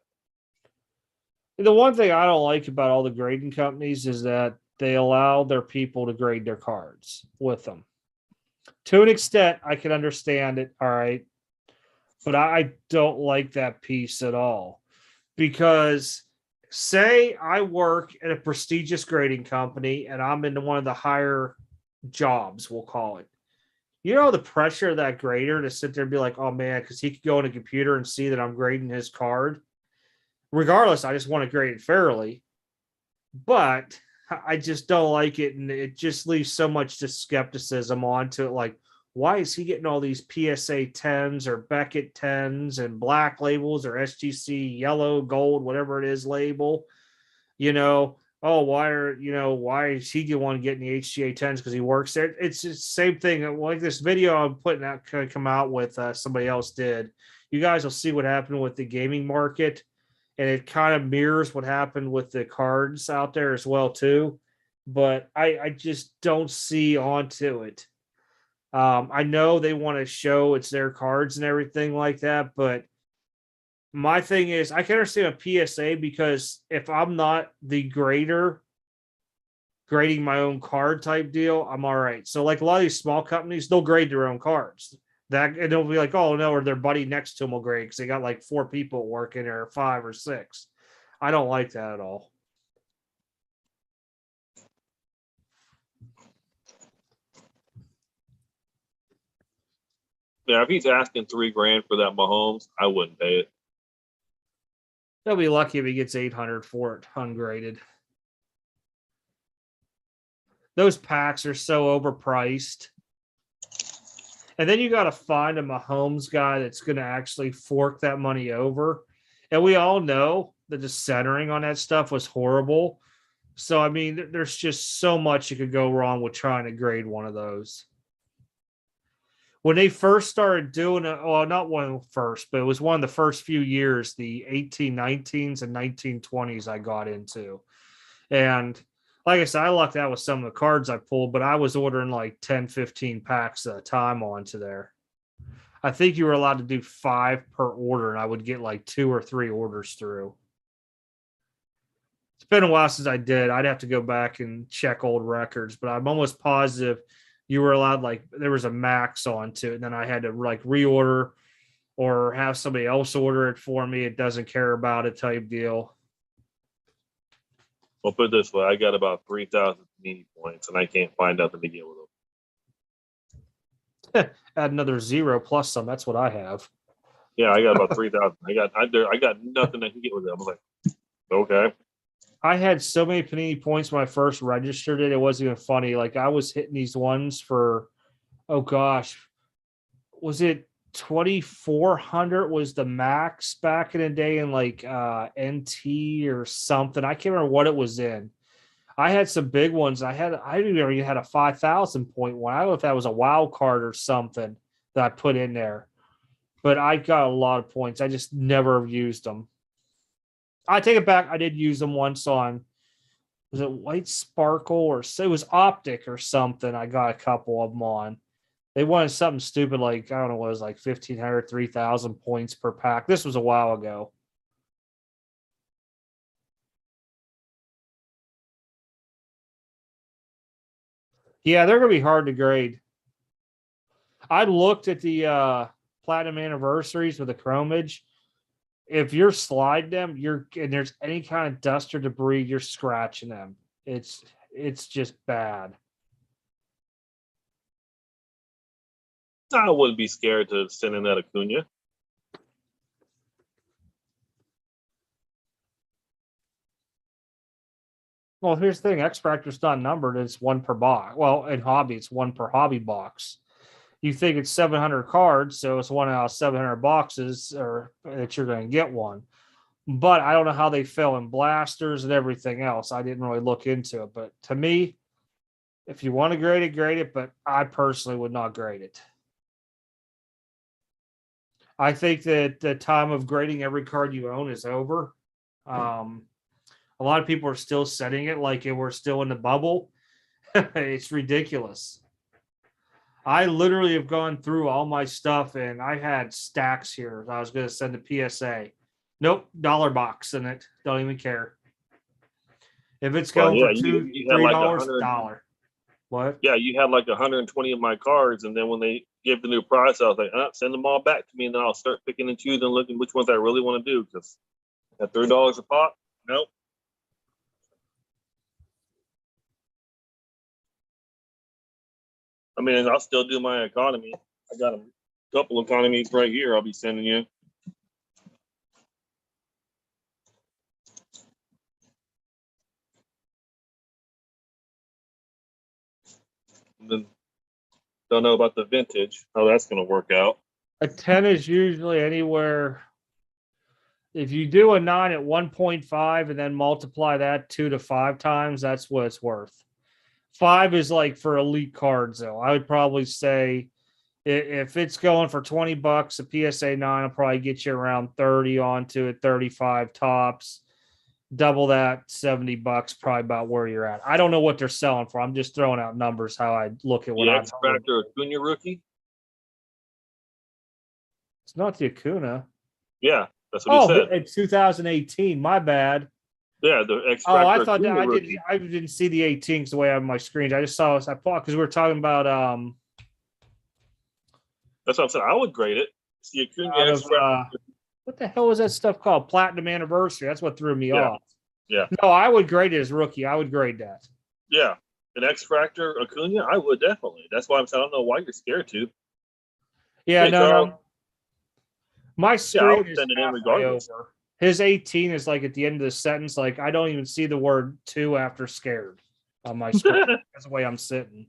The one thing I don't like about all the grading companies is that they allow their people to grade their cards with them. To an extent, I can understand it. All right. But I don't like that piece at all. Because say I work at a prestigious grading company and I'm in one of the higher jobs, we'll call it. The pressure of that grader to sit there and be like, oh man, because he could go on a computer and see that I'm grading his card. Regardless, I just want to grade it fairly. But I just don't like it. And it just leaves so much skepticism onto it. Like, why is he getting all these PSA 10s or Beckett 10s and black labels or SGC yellow, gold, whatever it is label? Why is he the one getting the HGA 10s because he works there? It's the same thing. Like this video I'm putting out could come out with somebody else did. You guys will see what happened with the gaming market, and it kind of mirrors what happened with the cards out there as well too. But I just don't see onto it. I know they want to show it's their cards and everything like that, but my thing is I can understand a PSA because if I'm not the grader grading my own card type deal, I'm all right. So like a lot of these small companies, they'll grade their own cards. And they'll be like, oh no, or their buddy next to them will grade because they got like 4 people working or 5 or 6. I don't like that at all. Yeah, if he's asking $3,000 for that Mahomes, I wouldn't pay it. They'll be lucky if he gets 800 for it ungraded. Those packs are so overpriced. And then you got to find a Mahomes guy that's going to actually fork that money over. And we all know that the centering on that stuff was horrible. So, I mean, there's just so much you could go wrong with trying to grade one of those. When they first started doing it, well, not one of the first, but it was one of the first few years, the 1819s and 1920s I got into. And like I said, I lucked out with some of the cards I pulled, but I was ordering like 10, 15 packs at a time onto there. I think you were allowed to do 5 per order, and I would get like 2 or 3 orders through. It's been a while since I did. I'd have to go back and check old records, but I'm almost positive you were allowed, like, there was a max onto it, and then I had to like reorder or have somebody else order it for me. It doesn't care about it type deal. Well, put it this way, I got about 3,000 Panini points, and I can't find nothing to get with them. Add another 0 plus some. That's what I have. Yeah, I got about 3,000. I got nothing I can get with it. I was like, okay. I had so many Panini points when I first registered it. It wasn't even funny. Like I was hitting these ones for, oh gosh, was it 2,400 was the max back in the day in like NT or something. I can't remember what it was in. I had some big ones. I even had a 5,000 point one. I don't know if that was a wild card or something that I put in there, but I got a lot of points. I just never used them. I take it back. I did use them once on, was it White Sparkle or so it was Optic or something. I got a couple of them on. They wanted something stupid like, I don't know what it was, like 1,500, 3,000 points per pack. This was a while ago. Yeah, they're going to be hard to grade. I looked at the platinum anniversaries with the chromage. If you're sliding them, and there's any kind of dust or debris, you're scratching them. It's just bad. I wouldn't be scared to send in that Acuna. Well, here's the thing: X Factor's not numbered; it's one per box. Well, in hobby, it's one per hobby box. You think it's 700 cards, so it's one out of 700 boxes, or that you're going to get one. But I don't know how they fell in blasters and everything else. I didn't really look into it. But to me, if you want to grade it, grade it. But I personally would not grade it. I think that the time of grading every card you own is over. A lot of people are still setting it like we're still in the bubble. It's ridiculous. I literally have gone through all my stuff and I had stacks here. I was going to send a PSA. Nope, dollar box in it. Don't even care. If it's going for $2-3, like dollar. What? Yeah, you had like 120 of my cards, and then when they give the new price, I was like, send them all back to me, and then I'll start picking and choosing and looking which ones I really want to do. Because at $3 a pop, nope. I mean, I'll still do my economy. I got a couple economies right here I'll be sending you. And then don't know about the vintage, how that's going to work out. A 10 is usually anywhere. If you do a 9 at 1.5 and then multiply that 2 to 5 times, that's what it's worth. 5 is like for elite cards, though. I would probably say if it's going for $20, a PSA 9 will probably get you around 30 onto it, 35 tops. Double that, $70, probably about where you're at. I don't know what they're selling for. I'm just throwing out numbers how I look at what the I'm. X Factor Acuna rookie. It's not the Acuna. Yeah, that's what he said. In 2018. My bad. Yeah, the X Oh, I Factor thought that rookie. I didn't see the 18s the way I have my screens. I just saw I thought because we were talking about That's what I'm saying. I would grade it. It's the Acuna what the hell was that stuff called? Platinum Anniversary. That's what threw me off. Yeah. No, I would grade it as rookie. I would grade that. Yeah. An X Factor Acuna, I would definitely. That's why I'm saying I don't know why you're scared to. Yeah, hey, no. My screen is send it in regardless. over. His 18 is like at the end of the sentence. Like I don't even see the word "to" after "scared" on my screen. That's the way I'm sitting.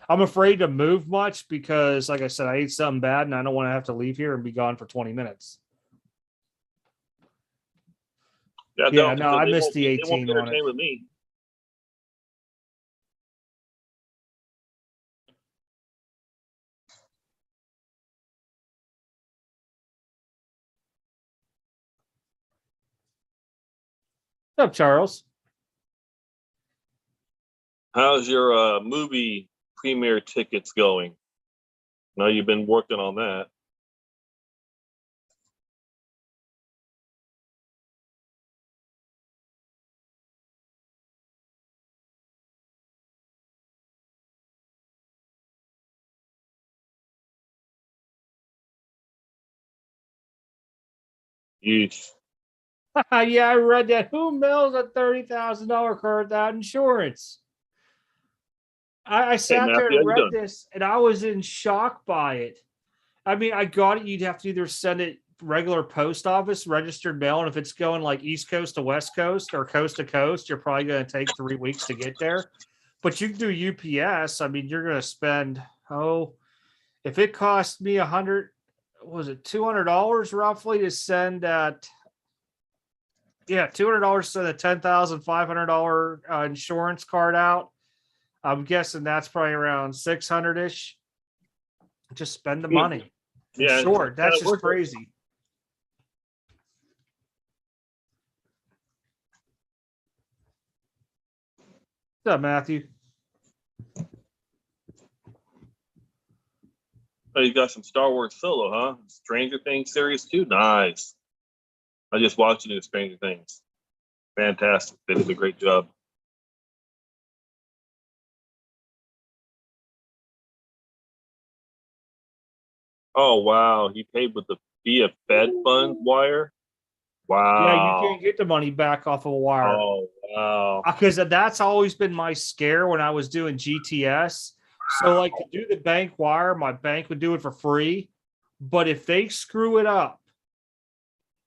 I'm afraid to move much because, like I said, I ate something bad and I don't want to have to leave here and be gone for 20 minutes. Yeah, no, I missed the 18 on it. With me. What's up, Charles? How's your movie premiere tickets going? Now you've been working on that. Yeesh. Yeah, I read that. Who mails a $30,000 card without insurance? I sat there and read this, and I was in shock by it. I mean, I got it. You'd have to either send it regular post office, registered mail, and if it's going like East Coast to West Coast or coast to coast, you're probably going to take 3 weeks to get there. But you can do UPS. I mean, you're going to spend if it cost me $200 roughly to send at $200 to send a $10,500 insurance card out. I'm guessing that's probably around 600-ish. Just spend the money. Yeah, sure, that's just worth it. crazy. What's up, Matthew? Oh, you got some Star Wars Solo, huh? Stranger Things series too. Nice. I just watched it in Stranger Things. Fantastic. They did a great job. Oh wow, he paid with the via Fed fund wire. Wow. Yeah, you can't get the money back off of a wire. Oh wow. Because that's always been my scare when I was doing GTS. So, like, to do the bank wire, my bank would do it for free. But if they screw it up,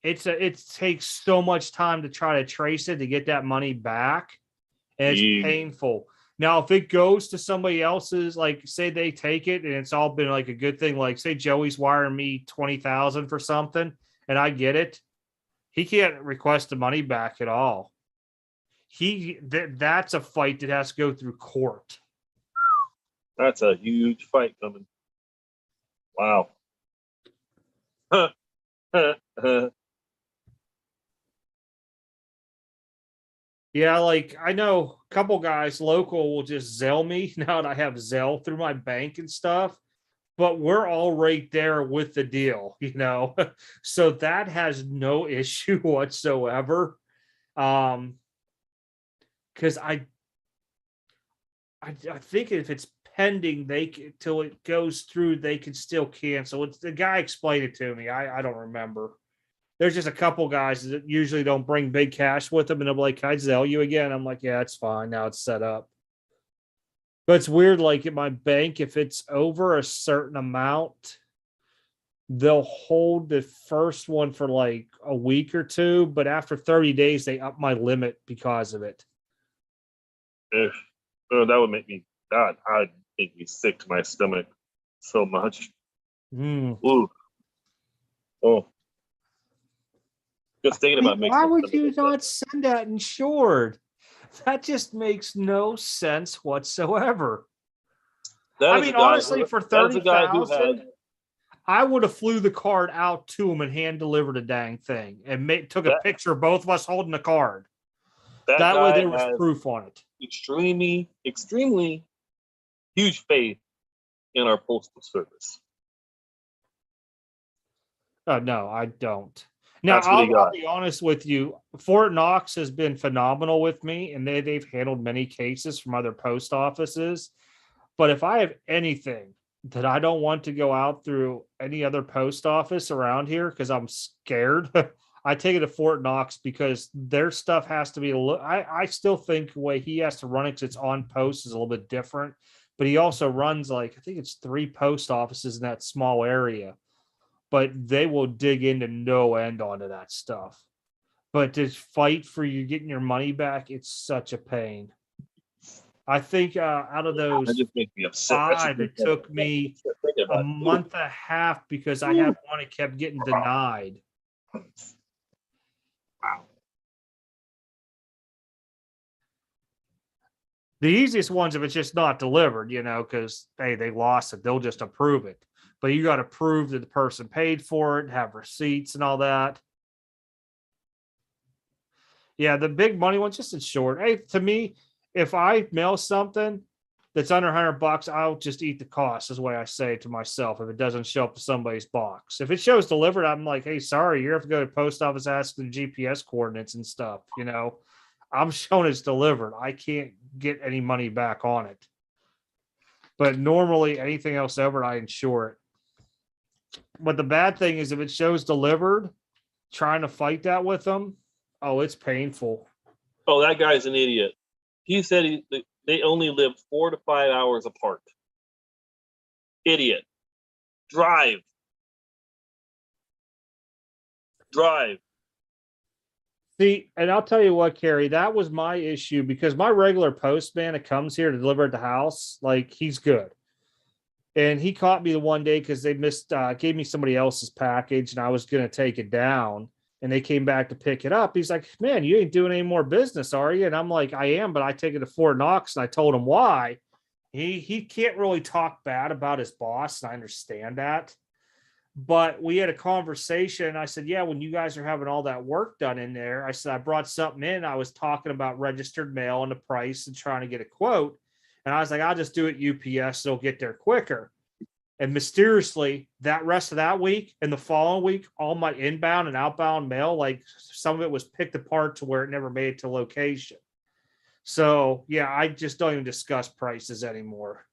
it takes so much time to try to trace it to get that money back. And it's painful. Now, if it goes to somebody else's, like say they take it and it's all been like a good thing, like say Joey's wiring me 20,000 for something and I get it, he can't request the money back at all. That's a fight that has to go through court. That's a huge fight coming. Wow. Yeah, like I know a couple guys local will just Zelle me now that I have Zelle through my bank and stuff, but we're all right there with the deal, so that has no issue whatsoever. Because I think if it's pending, till it goes through, they can still cancel. It's the guy explained it to me. I don't remember. There's just a couple guys that usually don't bring big cash with them, and they'll be like, "Can I Zelle you again?" I'm like, "Yeah, it's fine. Now it's set up." But it's weird. Like at my bank, if it's over a certain amount, they'll hold the first one for like a week or two, but after 30 days, they up my limit because of it. That would make me, God, I'd make me sick to my stomach so much. Ooh. Oh. Just thinking about making. Why would you not send that insured? That just makes no sense whatsoever. I mean, honestly, for 30,000, I would have flew the card out to him and hand delivered a dang thing and took a picture of both of us holding the card. That way there was proof on it. Extremely huge faith in our postal service. No, I don't. Now, I'll be honest with you. Fort Knox has been phenomenal with me, and they've handled many cases from other post offices. But if I have anything that I don't want to go out through any other post office around here because I'm scared, I take it to Fort Knox because their stuff has to be I still think the way he has to run it because it's on post is a little bit different. But he also runs I think it's 3 post offices in that small area. But they will dig into no end onto that stuff. But to fight for you getting your money back, it's such a pain. I think out of those just make me 5, it took me a month and a half because I had one that kept getting denied. Wow. The easiest ones, if it's just not delivered, because they lost it, they'll just approve it. But you got to prove that the person paid for it, have receipts and all that. Yeah, the big money one, just in short. Hey, to me, if I mail something that's under $100, I'll just eat the cost, is the way I say to myself if it doesn't show up to somebody's box. If it shows delivered, I'm like, hey, sorry, you have to go to the post office, ask the GPS coordinates and stuff. I'm showing it's delivered. I can't get any money back on it. But normally anything else over, I insure it. But the bad thing is if it shows delivered, trying to fight that with them, it's painful. Oh, that guy's an idiot. He said they only live 4 to 5 hours apart. Idiot. Drive Drive. See, and I'll tell you what, Carrie, that was my issue because my regular postman that comes here to deliver at the house, like he's good. And he caught me the one day because they gave me somebody else's package and I was going to take it down. And they came back to pick it up. He's like, man, you ain't doing any more business, are you? And I'm like, I am, but I take it to Fort Knox. And I told him why. He can't really talk bad about his boss. And I understand that. But we had a conversation. I said, yeah, when you guys are having all that work done in there, I said, I brought something in. I was talking about registered mail and the price and trying to get a quote. And I was like, I'll just do it UPS. It'll get there quicker. And mysteriously, that rest of that week and the following week, all my inbound and outbound mail, like some of it was picked apart to where it never made it to location. So, yeah, I just don't even discuss prices anymore.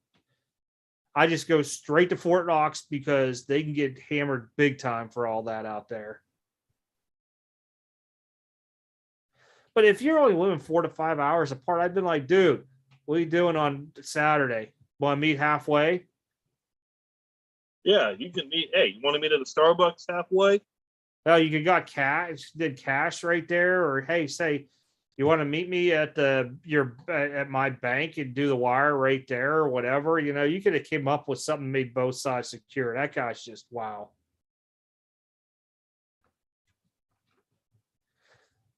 I just go straight to Fort Knox because they can get hammered big time for all that out there. But if you're only living 4 to 5 hours apart, I've been like, dude, what are you doing on Saturday? Want to meet halfway? Yeah, you can meet. Hey, you want to meet at a Starbucks halfway? Well, you got cash, did cash right there, or hey, say you want to meet me at at my bank and do the wire right there or whatever. You know, you could have came up with something made both sides secure. That guy's just wow.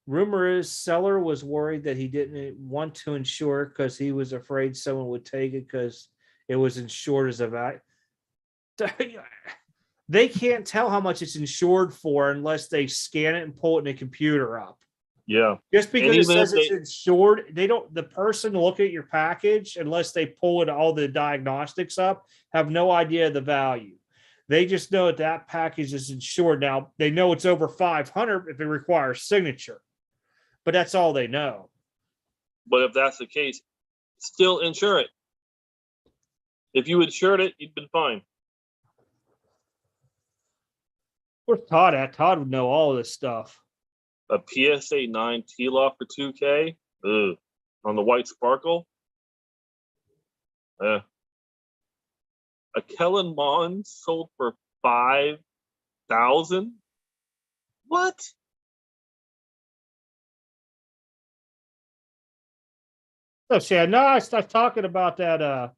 Rumor is seller was worried that he didn't want to insure because he was afraid someone would take it because it was insured as a value. They can't tell how much it's insured for unless they scan it and pull it in the computer up. Yeah. Just because it says it's insured, the person look at your package unless they pull it all the diagnostics up, have no idea the value. They just know that package is insured. Now they know it's over 500 if it requires signature, but that's all they know. But if that's the case, still insure it. If you insured it, you'd been fine. Where's Todd at? Todd would know all of this stuff. A PSA 9 T-Lock for $2K? Ugh. On the white sparkle? A Kellen Mond sold for $5,000? What? Oh, Shad, no, I started talking about that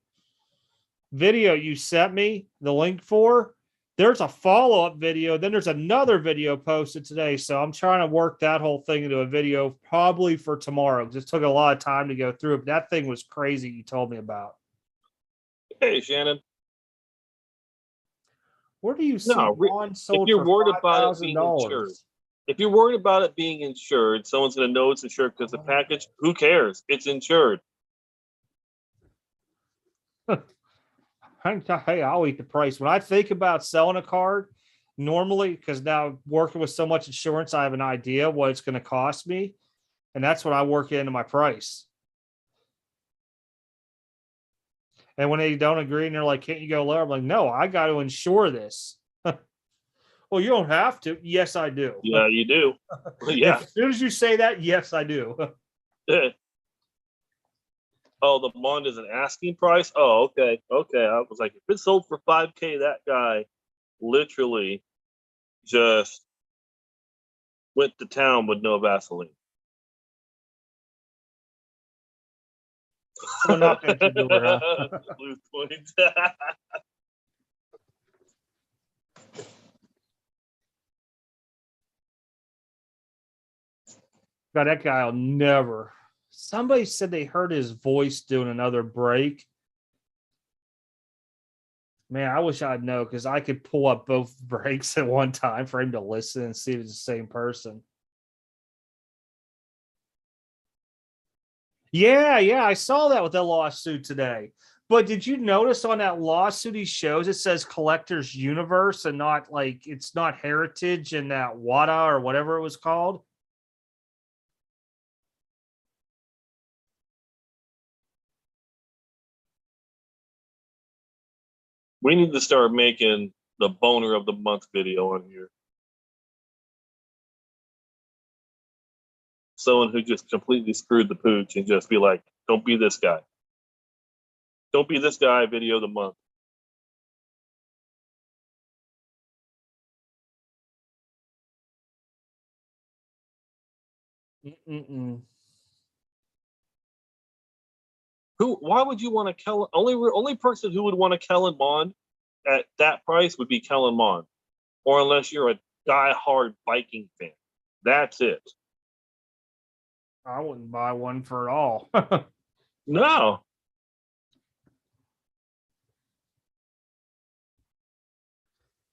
video you sent me, the link for. There's a follow-up video. Then there's another video posted today. So I'm trying to work that whole thing into a video probably for tomorrow. It just took a lot of time to go through it. But that thing was crazy you told me about. Hey, Shannon. Where do you see one sold if you're for worried about it being $5,000? insured, if you're worried about it being insured, someone's going to know it's insured because the package, who cares? It's insured. Hey, I'll eat the price. When I think about selling a card, normally, because now working with so much insurance, I have an idea what it's going to cost me. And that's what I work into my price. And when they don't agree and they're like, can't you go lower? I'm like, no, I got to insure this. Well, you don't have to. Yes, I do. Yeah, you do. Yeah. As soon as you say that, yes, I do. Oh, the Mond is an asking price? Oh, okay. Okay. I was like, if it sold for $5K, that guy literally just went to town with no Vaseline. So knock at your door, huh? Lose points. God, that guy will never. Somebody said they heard his voice doing another break. Man, I wish I'd know because I could pull up both breaks at one time for him to listen and see if it's the same person. Yeah, I saw that with that lawsuit today. But did you notice on that lawsuit he shows it says Collector's Universe and not like it's not Heritage and that WADA or whatever it was called? We need to start making the boner of the month video on here. Someone who just completely screwed the pooch and just be like, don't be this guy. Don't be this guy, video of the month. Mm-mm. Why would you want to Kellen? Only person who would want to Kellen Mond at that price would be Kellen Mond, or unless you're a die-hard Viking fan. That's it. I wouldn't buy one for it all. No.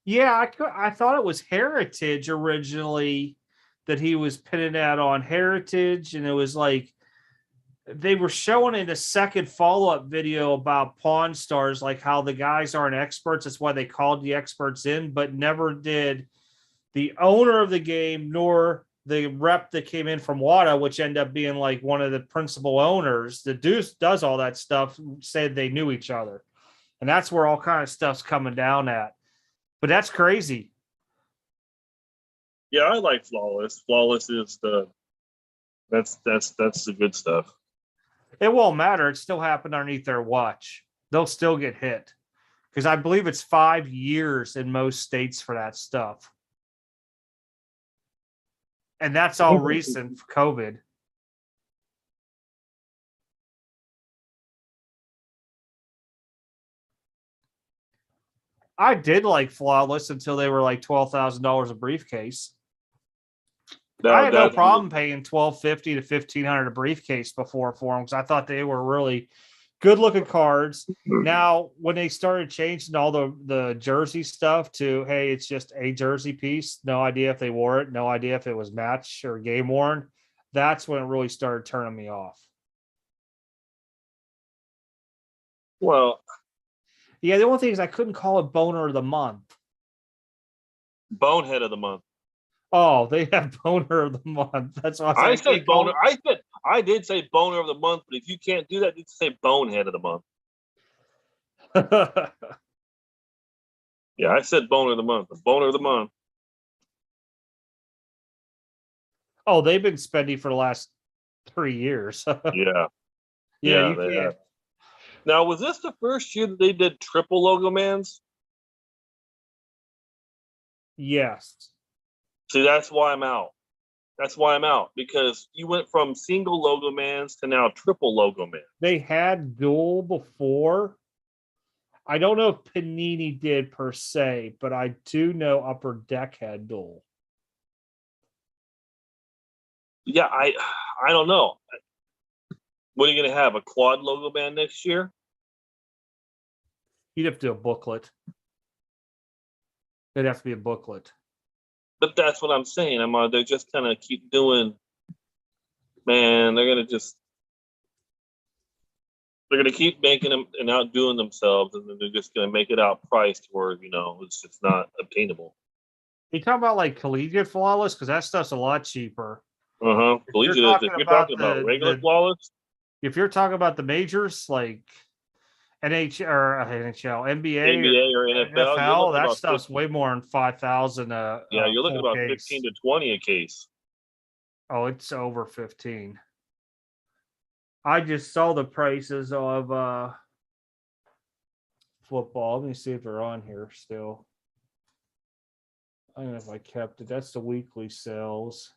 Yeah, I thought it was Heritage originally that he was pinning that on Heritage, and it was like they were showing in the second follow-up video about Pawn Stars, like how the guys aren't experts. That's why they called the experts in, but never did the owner of the game nor the rep that came in from WADA, which ended up being like one of the principal owners. The Deuce does all that stuff, said they knew each other. And that's where all kind of stuff's coming down at. But that's crazy. Yeah, I like Flawless. Flawless is that's the good stuff. It won't matter. It still happened underneath their watch. They'll still get hit. Because I believe it's 5 years in most states for that stuff. And that's all recent for COVID. I did like Flawless until they were like $12,000 a briefcase. I had no problem paying $1,250 to $1,500 a briefcase before for them because I thought they were really good looking cards. Now, when they started changing all the jersey stuff to, hey, it's just a jersey piece, no idea if they wore it, no idea if it was match or game worn, that's when it really started turning me off. Well, yeah, the only thing is I couldn't call it Boner of the Month. Bonehead of the Month. Oh, they have Boner of the Month. That's why I said Boner. I did say Boner of the Month, but if you can't do that, you say Bonehead of the Month. Yeah, I said Boner of the Month. Boner of the Month. Oh, they've been spendy for the last 3 years. Yeah. Yeah, you can't. Now, was this the first year that they did triple logo mans? Yes. See, that's why I'm out. That's why I'm out, because you went from single logo mans to now triple logo mans. They had dual before. I don't know if Panini did per se, but I do know Upper Deck had dual. Yeah, I don't know. What are you going to have, a quad logo man next year? You'd have to do a booklet. It'd have to be a booklet. But that's what I'm saying. They just kind of keep doing. Man, they're going to keep making them and outdoing themselves, and then they're just going to make it outpriced where it's just not obtainable. You talking about like Collegiate Flawless, because that stuff's a lot cheaper. Collegiate is. If you're talking about regular Flawless, if you're talking about the majors like NHL, NBA or NFL, that stuff's way more than 5,000. Yeah, you're looking about 15 to 20 a case. Oh, it's over 15. I just saw the prices of football. Let me see if they're on here still. I don't know if I kept it. That's the weekly sales.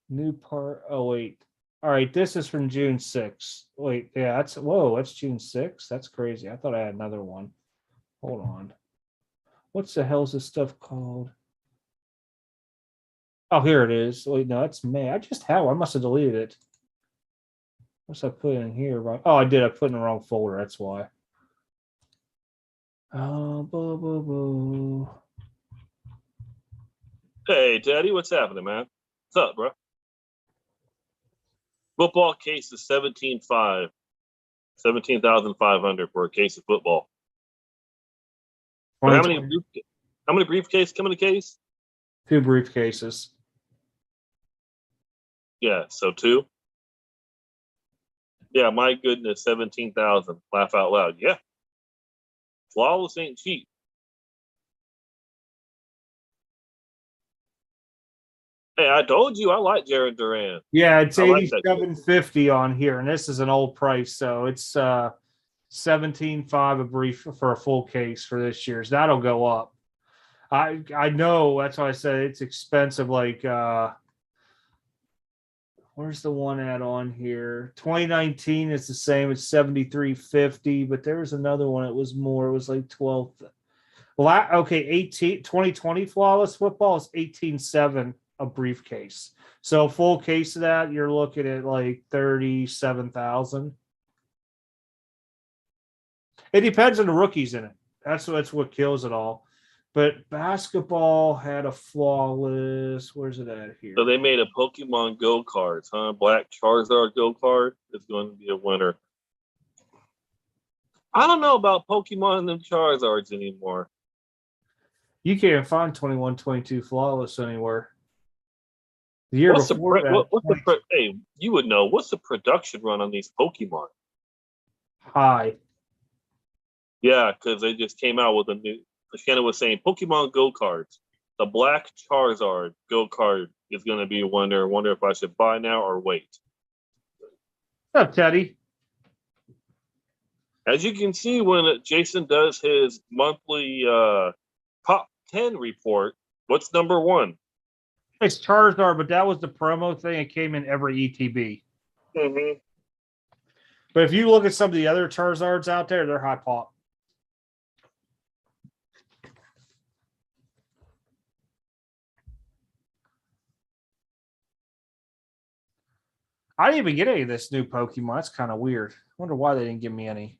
New part. Oh, wait. All right. This is from June 6th. Wait. Yeah, that's June 6th. That's crazy. I thought I had another one. Hold on. What's the hell's this stuff called? Oh, here it is. Wait, no, it's May. I must have deleted it. What's I put in here? Right? Oh, I did. I put in the wrong folder. That's why. Hey, Daddy, what's happening, man? What's up, bro? Football case is $17,500 for a case of football. How many briefcases come in a case? 2 briefcases. Yeah, so 2. Yeah, my goodness, 17,000. Laugh out loud. Yeah, Flawless ain't cheap. Hey, I told you I like Jared Duran. Yeah, it's $87.50 on here, and this is an old price, so it's $17.5 a brief for a full case for this year's. That'll go up. I know, that's why I said it's expensive. Like where's the one at on here? 2019 is the same, it's 73.50, but there was another one, it was more, it was like 12. Well, okay, 2020 flawless football is 18.7 a briefcase. So full case of that, you're looking at like 37,000. It depends on the rookies in it. That's what kills it all. But basketball had a flawless. Where's it at here? So they made a Pokemon Go cards, huh? Black Charizard Go card is going to be a winner. I don't know about Pokemon and them Charizards anymore. You can't find 21, 22 flawless anywhere. The year before that, hey, you would know. What's the production run on these Pokemon? high. Yeah, because they just came out with a new. Shannon was saying Pokemon Go cards. The Black Charizard Go card is going to be a winner. I wonder if I should buy now or wait. What's up, Teddy? As you can see, when Jason does his monthly top 10 report, what's number one? It's Charizard, but that was the promo thing. It came in every ETB. Mm-hmm. But if you look at some of the other Charizards out there, they're high pop. I didn't even get any of this new Pokemon. That's kind of weird. I wonder why they didn't give me any.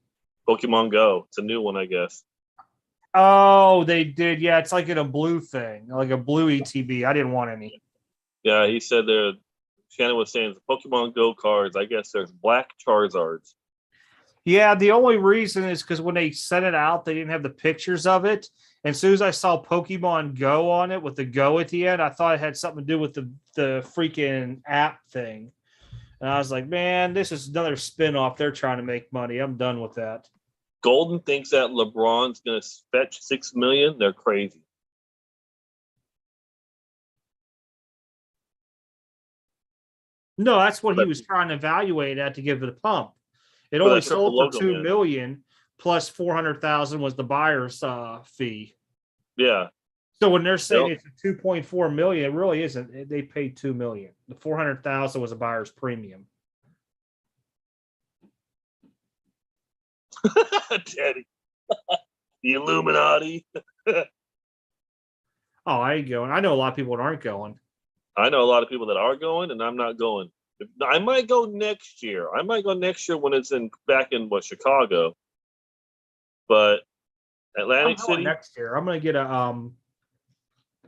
Pokemon Go. It's a new one, I guess. Oh, they did. Yeah, it's like in a blue thing, like a blue ETB. I didn't want any. Yeah, he said there. Shannon was saying the Pokemon Go cards. I guess there's Black Charizards. Yeah, the only reason is because when they sent it out, they didn't have the pictures of it. And as soon as I saw Pokemon Go on it with the Go at the end, I thought it had something to do with the freaking app thing. And I was like, man, this is another spinoff. They're trying to make money. I'm done with that. Golden thinks that LeBron's going to fetch $6 million. They're crazy. No, that's what he was trying to evaluate at to give it a pump. It only sold for $2 million plus 400,000 was the buyer's fee. Yeah. So when they're saying it's a 2.4 million, it really isn't. They paid 2 million. The 400,000 was a buyer's premium. Teddy, the Illuminati. Oh, I ain't going. I know a lot of people that aren't going. I know a lot of people that are going, and I'm not going. I might go next year. I might go next year when it's back in Chicago. But Atlantic City next year. I'm going to get a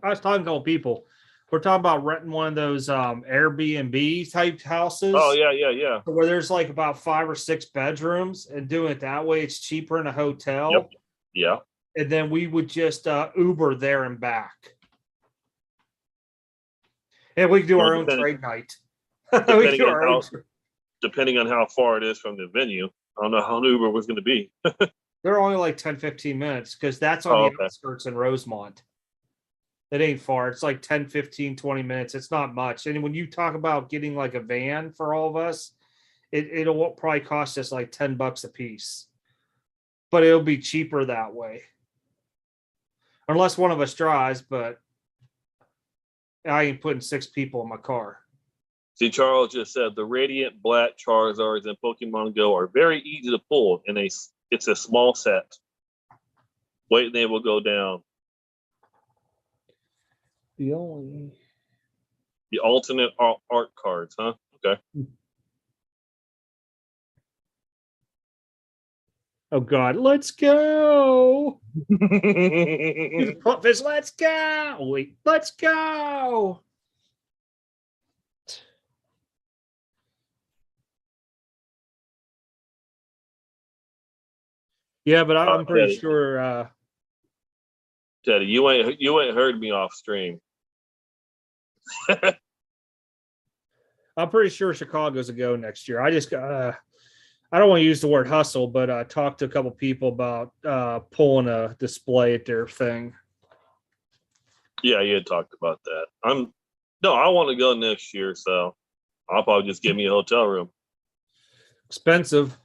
I was talking to a couple people. We're talking about renting one of those Airbnb type houses. Oh, yeah. Where there's like about 5 or 6 bedrooms, and doing it that way, it's cheaper in a hotel. Yep. Yeah. And then we would just Uber there and back. And we could do our own trade night. Depending on how far it is from the venue. I don't know how an Uber was going to be. They're only like 10, 15 minutes because that's on the outskirts in Rosemont. It ain't far. It's like 10, 15, 20 minutes. It's not much. And when you talk about getting like a van for all of us, it'll probably cost us like $10 a piece. But it'll be cheaper that way. Unless one of us drives, but I ain't putting 6 people in my car. See, Charles just said the Radiant Black Charizards and Pokemon Go are very easy to pull, and it's a small set. Wait, and they will go down. The alternate art cards, huh? Okay. Oh God, let's go! Let's go! Wait, let's go! Yeah, but I'm pretty sure. Teddy, you ain't heard me off stream. I'm pretty sure Chicago's a go next year. I just I don't want to use the word hustle, but I talked to a couple people about pulling a display at their thing. Yeah, you had talked about that. I want to go next year, so I'll probably just give me a hotel room. Expensive.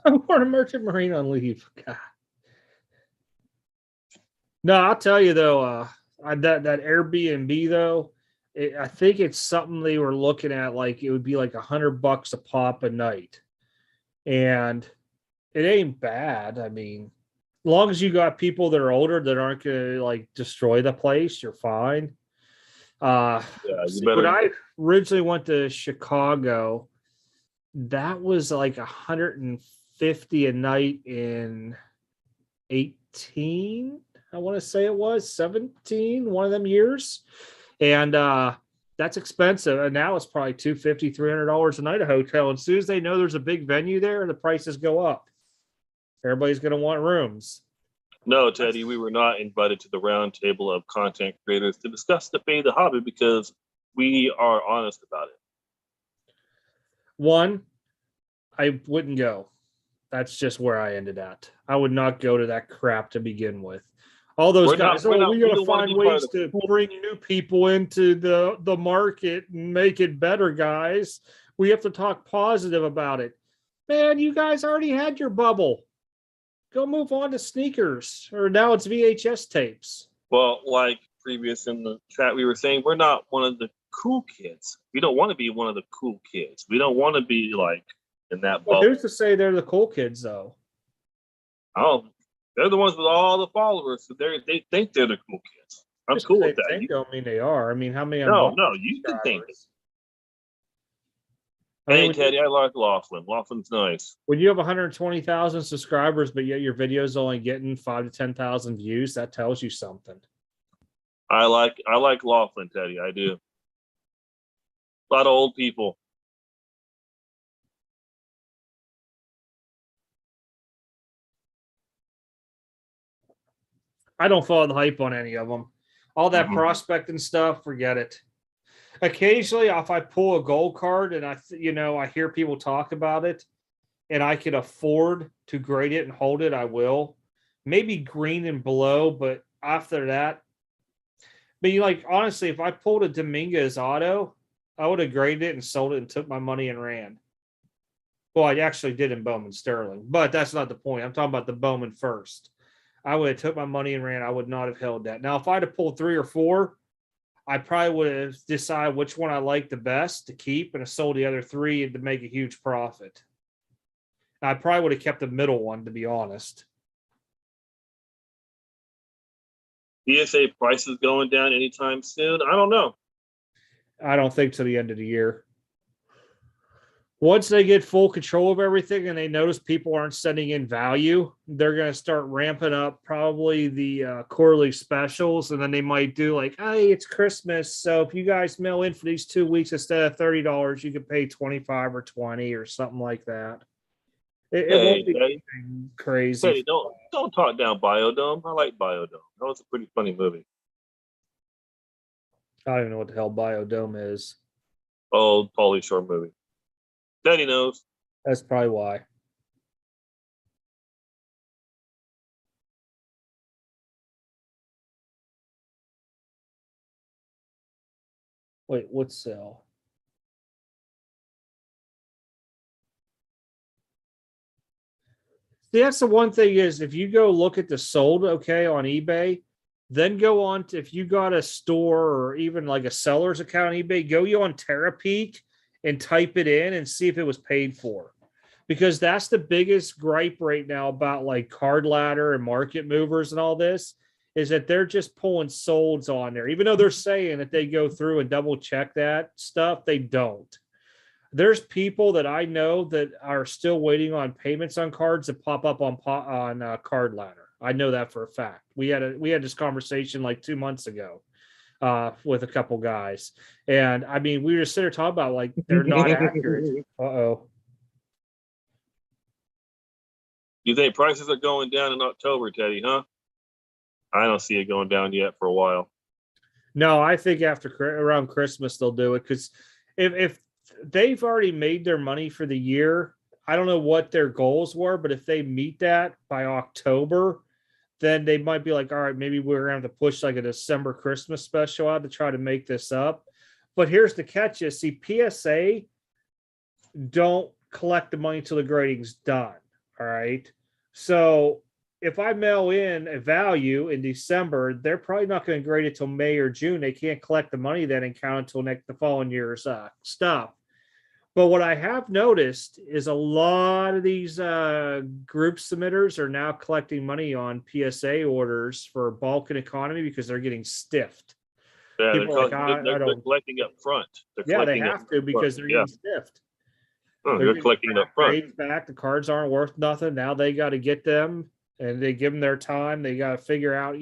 I'm on a merchant marine on leave. God. No, I'll tell you though, that Airbnb though, I think it's something they were looking at. Like it would be like $100 a pop a night, and it ain't bad. I mean, as long as you got people that are older that aren't gonna like destroy the place, you're fine. Yeah, you When better. I originally went to Chicago, that was like 150 a night in 18. I want to say it was 17, one of them years. And that's expensive. And now it's probably $250, $300 a night a hotel. And as soon as they know there's a big venue there, the prices go up. Everybody's going to want rooms. No, Teddy, we were not invited to the round table of content creators to discuss the fate of the hobby because we are honest about it. One, I wouldn't go. That's just where I ended at. I would not go to that crap to begin with. All those guys, we got to find ways to bring new people into the market and make it better, guys. We have to talk positive about it. Man, you guys already had your bubble. Go move on to sneakers, or now it's VHS tapes. Well, like previous in the chat, we were saying we're not one of the cool kids. We don't want to be one of the cool kids. We don't want to be like in that bubble. Who's to say they're the cool kids, though? Oh, they're the ones with all the followers. So they think they're the cool kids. I'm Just cool with that. They don't mean they are. I mean, how many? No, you can think it. Hey, Teddy, I like Laughlin. Laughlin's nice. When you have 120,000 subscribers, but yet your video's only getting 5,000 to 10,000 views, that tells you something. I like Laughlin, Teddy. I do. A lot of old people. I don't follow the hype on any of them. All that prospecting stuff, forget it. Occasionally, if I pull a gold card and I hear people talk about it, and I can afford to grade it and hold it, I will. Maybe green and below, but after that, honestly, if I pulled a Dominguez auto, I would have graded it and sold it and took my money and ran. Well, I actually did in Bowman Sterling, but that's not the point. I'm talking about the Bowman first. I would have took my money and ran. I would not have held that. Now, if I'd have pulled 3 or 4, I probably would have decided which one I liked the best to keep and have sold the other 3 to make a huge profit. I probably would have kept the middle one, to be honest. PSA prices going down anytime soon? I don't know. I don't think to the end of the year. Once they get full control of everything and they notice people aren't sending in value, they're going to start ramping up probably the quarterly specials. And then they might do like, hey, it's Christmas. So if you guys mail in for these 2 weeks, instead of $30, you could pay $25 or $20 or something like that. It won't be anything crazy. Hey, don't talk down Biodome. I like Biodome. That was a pretty funny movie. I don't even know what the hell Biodome is. Old Pauly Shore movie. Daddy knows. That's probably why. Wait, what sell? See, that's the one thing is if you go look at the sold, okay, on eBay, then go on to, if you got a store or even like a seller's account on eBay, go you on Terapeak and type it in and see if it was paid for. Because that's the biggest gripe right now about like Card Ladder and Market Movers and all this, is that they're just pulling solds on there. Even though they're saying that they go through and double check that stuff, they don't. There's people that I know that are still waiting on payments on cards that pop up on Card Ladder. I know that for a fact. We had this conversation like 2 months ago with a couple guys, and I mean we were just sitting there talking about like they're not accurate. You think prices are going down in October, Teddy? Huh? I don't see it going down yet for a while. No, I think around Christmas they'll do it because if they've already made their money for the year. I don't know what their goals were, but if they meet that by October, then they might be like, all right, maybe we're going to have to push like a December Christmas special out to try to make this up. But here's the catch is, see, PSA don't collect the money till the grading's done. All right. So if I mail in a value in December, they're probably not going to grade it till May or June. They can't collect the money then and count until the following year's stuff. But what I have noticed is a lot of these group submitters are now collecting money on PSA orders for bulk and economy because they're getting stiffed. Yeah, People are like, I they're don't. collecting up front. They're Yeah, they collecting up have to because front. they're Yeah, getting stiffed. they're collecting up front. Grades back. The cards aren't worth nothing. Now they got to get them, and they give them their time. They got to figure out,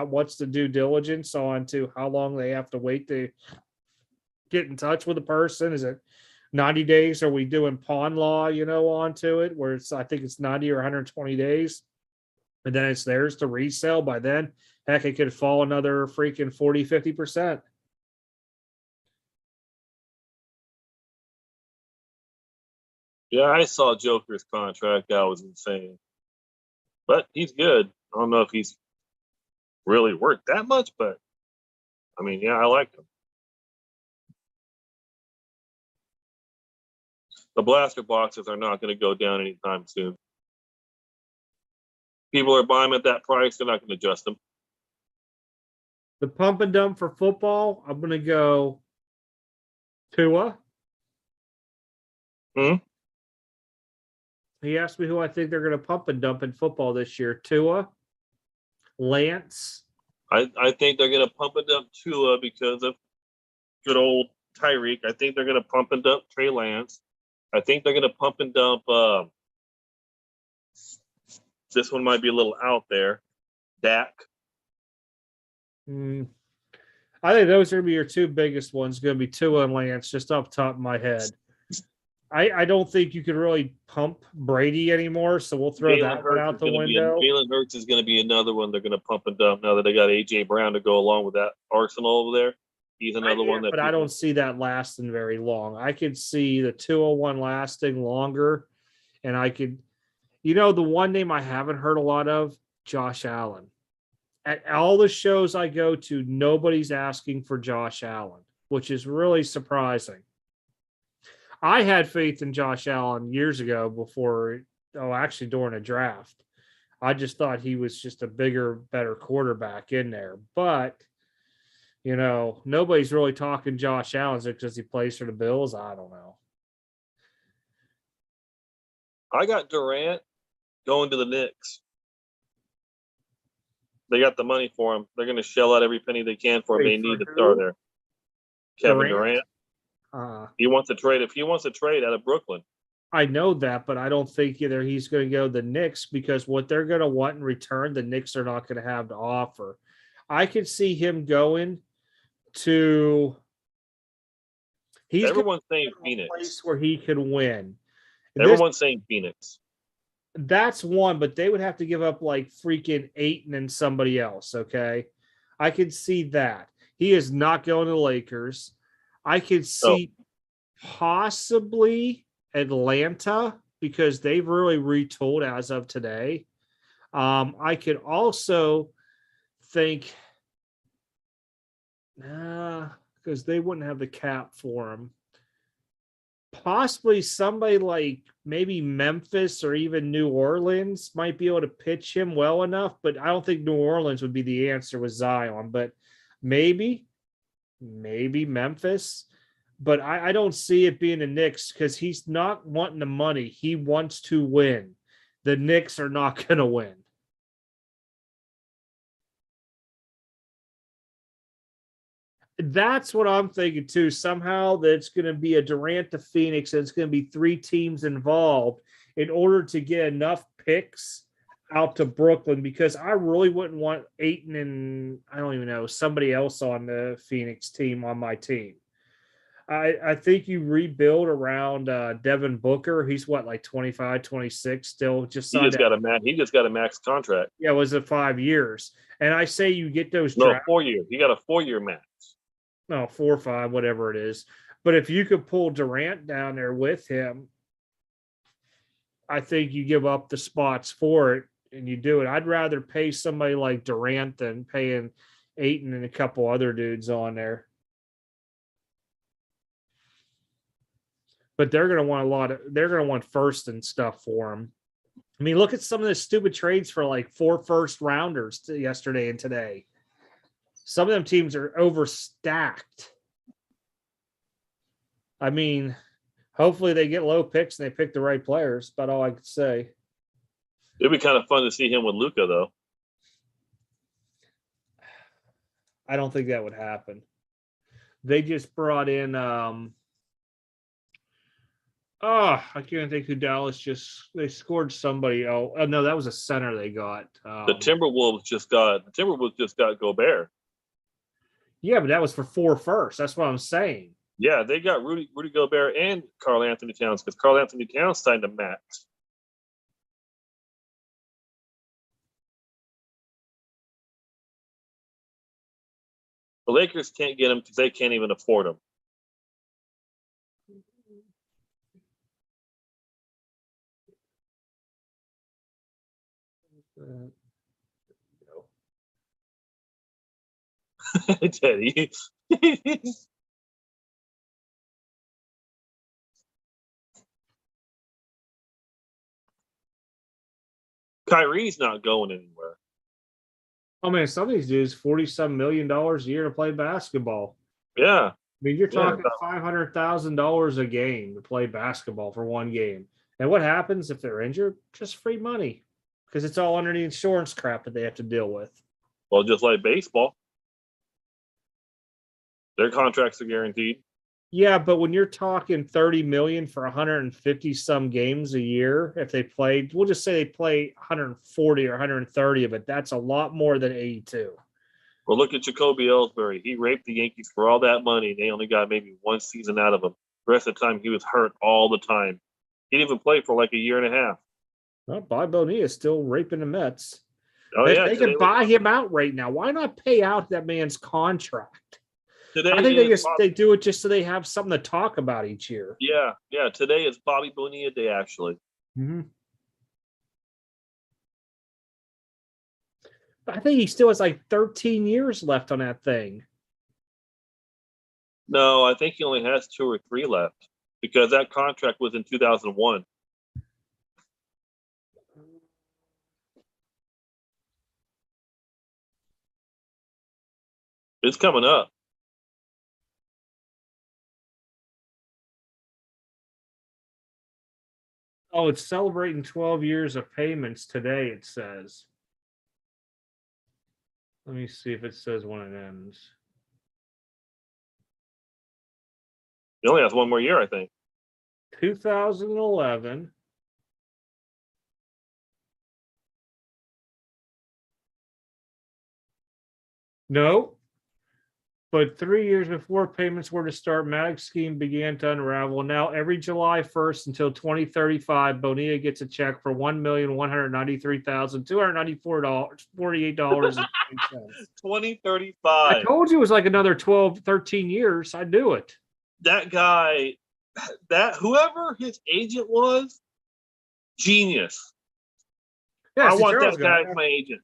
what's the due diligence on to how long they have to wait to get in touch with the person. Is it 90 days? Are we doing pawn law, onto it where I think it's 90 or 120 days. And then it's theirs to resell by then. Heck, it could fall another freaking 40, 50%. Yeah, I saw Joker's contract. That was insane. But he's good. I don't know if he's really worth that much, but I mean, yeah, I like him. The blaster boxes are not going to go down anytime soon. People are buying them at that price. They're not going to adjust them. The pump and dump for football, I'm going to go Tua. He asked me who I think they're going to pump and dump in football this year. Tua, Lance. I think they're going to pump and dump Tua because of good old Tyreek. I think they're going to pump and dump Trey Lance. I think they're going to pump and dump. This one might be a little out there. Dak. I think those are going to be your two biggest ones. Going to be Tua and Lance, just off the top of my head. I don't think you could really pump Brady anymore, so we'll throw that one out the window. Jalen Hurts is going to be another one they're going to pump and dump now that they got A.J. Brown to go along with that arsenal over there. He's another one that. But I don't see that lasting very long. I could see the 201 lasting longer, and I could, the one name I haven't heard a lot of, Josh Allen. At all the shows I go to, nobody's asking for Josh Allen, which is really surprising. I had faith in Josh Allen years ago actually during a draft. I just thought he was just a bigger, better quarterback in there. But, nobody's really talking Josh Allen because he plays for the Bills. I don't know. I got Durant going to the Knicks. They got the money for him. They're going to shell out every penny they can for him. They need to start there. Kevin Durant. He wants to trade. If he wants to trade out of Brooklyn. I know that, but I don't think either he's going to go to the Knicks because what they're going to want in return, the Knicks are not going to have to offer. I could see him going to. Everyone's saying Phoenix. Place where he could win. Everyone's saying Phoenix. That's one, but they would have to give up like freaking Ayton and somebody else. Okay, I could see that. He is not going to the Lakers. I could see possibly Atlanta because they've really retooled as of today. I could also think, because they wouldn't have the cap for him. Possibly somebody like maybe Memphis or even New Orleans might be able to pitch him well enough, but I don't think New Orleans would be the answer with Zion, but maybe Memphis. But I don't see it being the Knicks because he's not wanting the money. He wants to win. The Knicks are not going to win. That's what I'm thinking too. Somehow that's going to be a Durant to Phoenix, and it's going to be three teams involved in order to get enough picks out to Brooklyn, because I really wouldn't want Ayton and I don't even know somebody else on the Phoenix team on my team. I think you rebuild around Devin Booker. He's like 25, 26 still. He just got a max contract. Yeah, it was 5 years. And I say you get those 4 years. He got a 4-year max. No, 4 or 5, whatever it is. But if you could pull Durant down there with him, I think you give up the spots for it and you do it. I'd rather pay somebody like Durant than paying Ayton and a couple other dudes on there. But they're going to want they're going to want first and stuff for him. I mean, look at some of the stupid trades for like 4 first rounders yesterday and today. Some of them teams are overstacked. I mean, hopefully they get low picks and they pick the right players. About all I could say. It'd be kind of fun to see him with Luka, though. I don't think that would happen. They just brought in I can't think who Dallas they scored somebody. Oh no, that was a center they got. The Timberwolves just got Gobert. Yeah, but that was for 4 first. That's what I'm saying. Yeah, they got Rudy Gobert and Karl Anthony Towns because Karl Anthony Towns signed a max. The Lakers can't get him because they can't even afford him. Teddy. Kyrie's not going anywhere. Oh man, some of these dudes $47 million a year to play basketball. Yeah. I mean, you're talking $500,000 a game to play basketball for one game. And what happens if they're injured? Just free money because it's all under the insurance crap that they have to deal with. Well, just like baseball, their contracts are guaranteed. Yeah, but when you're talking 30 million for 150 some games a year, if they played, we'll just say they play 140 or 130 of it, that's a lot more than 82. Well, look at Jacoby Ellsbury. He raped the Yankees for all that money. They only got maybe one season out of him. The rest of the time, he was hurt all the time. He didn't even play for like a year and a half. Well, Bob Bonilla is still raping the Mets. Oh, They can buy him out right now. Why not pay out that man's contract? I think they do it just so they have something to talk about each year. Yeah. Today is Bobby Bonilla Day, actually. Mm-hmm. I think he still has like 13 years left on that thing. No, I think he only has 2 or 3 left because that contract was in 2001. It's coming up. Oh, it's celebrating 12 years of payments today, it says. Let me see if it says when it ends. He only has 1 more year, I think. 2011. No. But 3 years before payments were to start, Maddox's scheme began to unravel. Now, every July 1st until 2035, Bonilla gets a check for $1,193,294.48. 2035. I told you it was like another 12, 13 years. I knew it. That guy, whoever his agent was, genius. Yeah, I want that guy as my agent.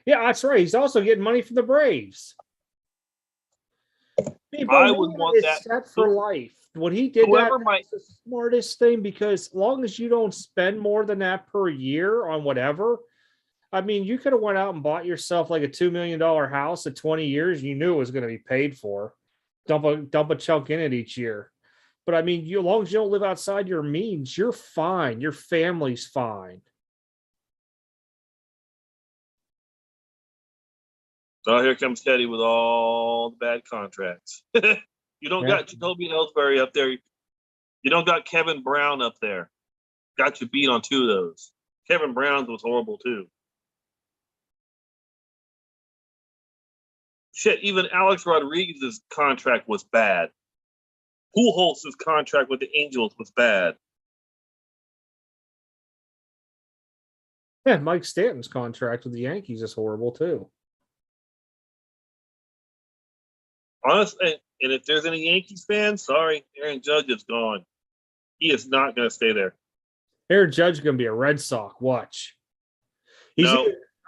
Yeah, that's right. He's also getting money from the Braves. I would want that set for life. What he did was the smartest thing because as long as you don't spend more than that per year on whatever, I mean, you could have went out and bought yourself like a $2 million house at 20 years. And you knew it was going to be paid for. Dump a chunk in it each year. But I mean, as long as you don't live outside your means, you're fine. Your family's fine. Oh, here comes Teddy with all the bad contracts. You don't got Jacoby Ellsbury up there. You don't got Kevin Brown up there. Got you beat on 2 of those. Kevin Brown's was horrible too. Shit, even Alex Rodriguez's contract was bad. Pujols' contract with the Angels was bad. Yeah, Mike Stanton's contract with the Yankees is horrible too. Honestly, and if there's any Yankees fans, sorry, Aaron Judge is gone. He is not going to stay there. Aaron Judge is going to be a Red Sox. Watch. He's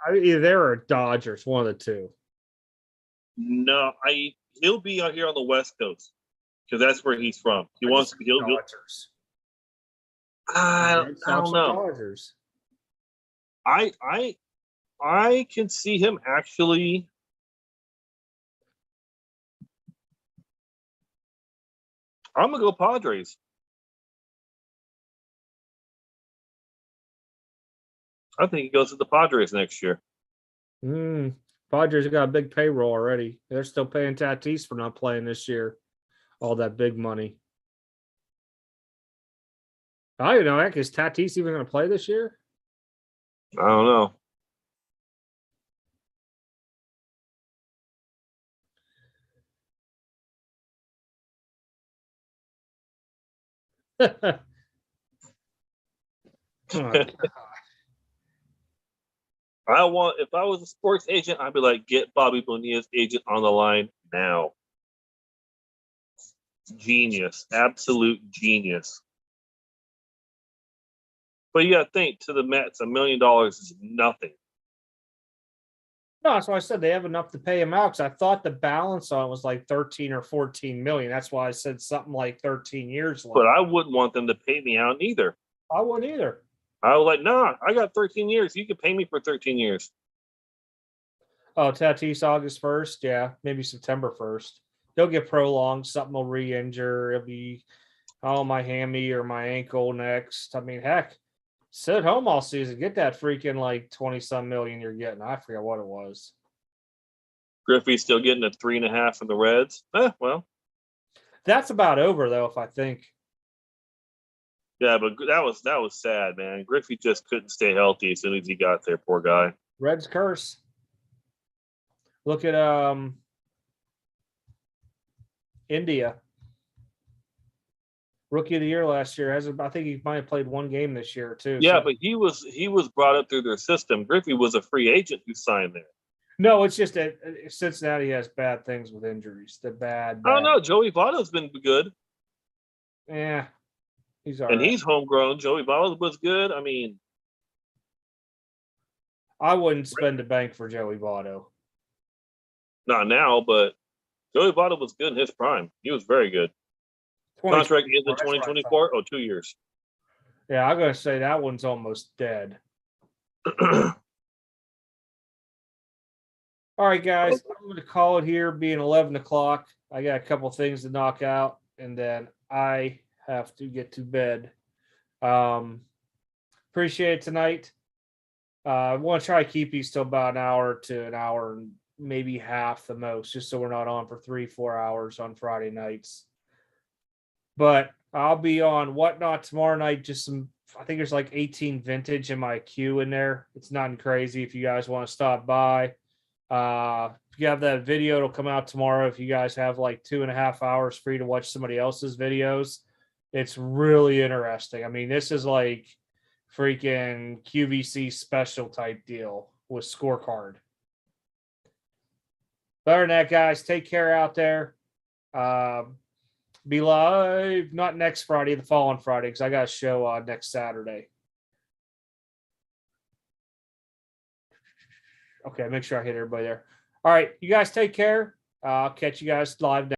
either there or Dodgers, one of the two. No, he'll be out here on the West Coast because that's where he's from. He wants to be Dodgers. I Red don't Sox and know. Dodgers. I can see him actually. I'm gonna go Padres. I think he goes to the Padres next year. Padres have got a big payroll already. They're still paying Tatis for not playing this year. All that big money. I don't know. Heck, is Tatis even going to play this year? I don't know. If I was a sports agent, I'd be like, get Bobby Bonilla's agent on the line now. Genius, absolute genius. But you got to think, to the Mets, $1 million is nothing. No, that's why I said they have enough to pay him out. Because I thought the balance on it was like 13 or 14 million. That's why I said something like 13 years left. But I wouldn't want them to pay me out either. I wouldn't either. I was like, nah, I got 13 years. You can pay me for 13 years. Oh, Tatis August 1st. Yeah, maybe September 1st. He'll get prolonged. Something will re-injure. It'll be, my hammy or my ankle next. I mean, heck, sit home all season. Get that freaking like 20-some million you're getting. I forget what it was. Griffey's still getting a 3.5 from the Reds. Well. That's about over, though, if I think. Yeah, but that was sad, man. Griffey just couldn't stay healthy as soon as he got there. Poor guy. Reds curse. Look at India. Rookie of the year last year. I think he might have played one game this year too. Yeah, so. But he was brought up through their system. Griffey was a free agent who signed there. No, it's just that Cincinnati has bad things with injuries. The bad. I don't know. Joey Votto's been good. Yeah, he's all and right. He's homegrown. Joey Votto was good. I mean, I wouldn't spend a bank for Joey Votto. Not now, but Joey Votto was good in his prime. He was very good. Contract is in 2024. 2 years. Yeah, I'm going to say that one's almost dead. All right, guys, I'm going to call it here, being 11 o'clock. I got a couple things to knock out, and then I have to get to bed. Appreciate it tonight. I want to try to keep these till about an hour to an hour and maybe half the most, just so we're not on for 3-4 hours on Friday nights. But I'll be on Whatnot tomorrow night. Just some, I think there's like 18 vintage in my queue in there. It's nothing crazy. If you guys want to stop by, if you have that video, it'll come out tomorrow. If you guys have like 2.5 hours free to watch somebody else's videos, it's really interesting. I mean, this is like freaking QVC special type deal with scorecard. Other than that, guys, take care out there. Be live, not next Friday, the following Friday, because I got a show next Saturday. Okay, make sure I hit everybody there. All right, you guys take care. I'll catch you guys live next.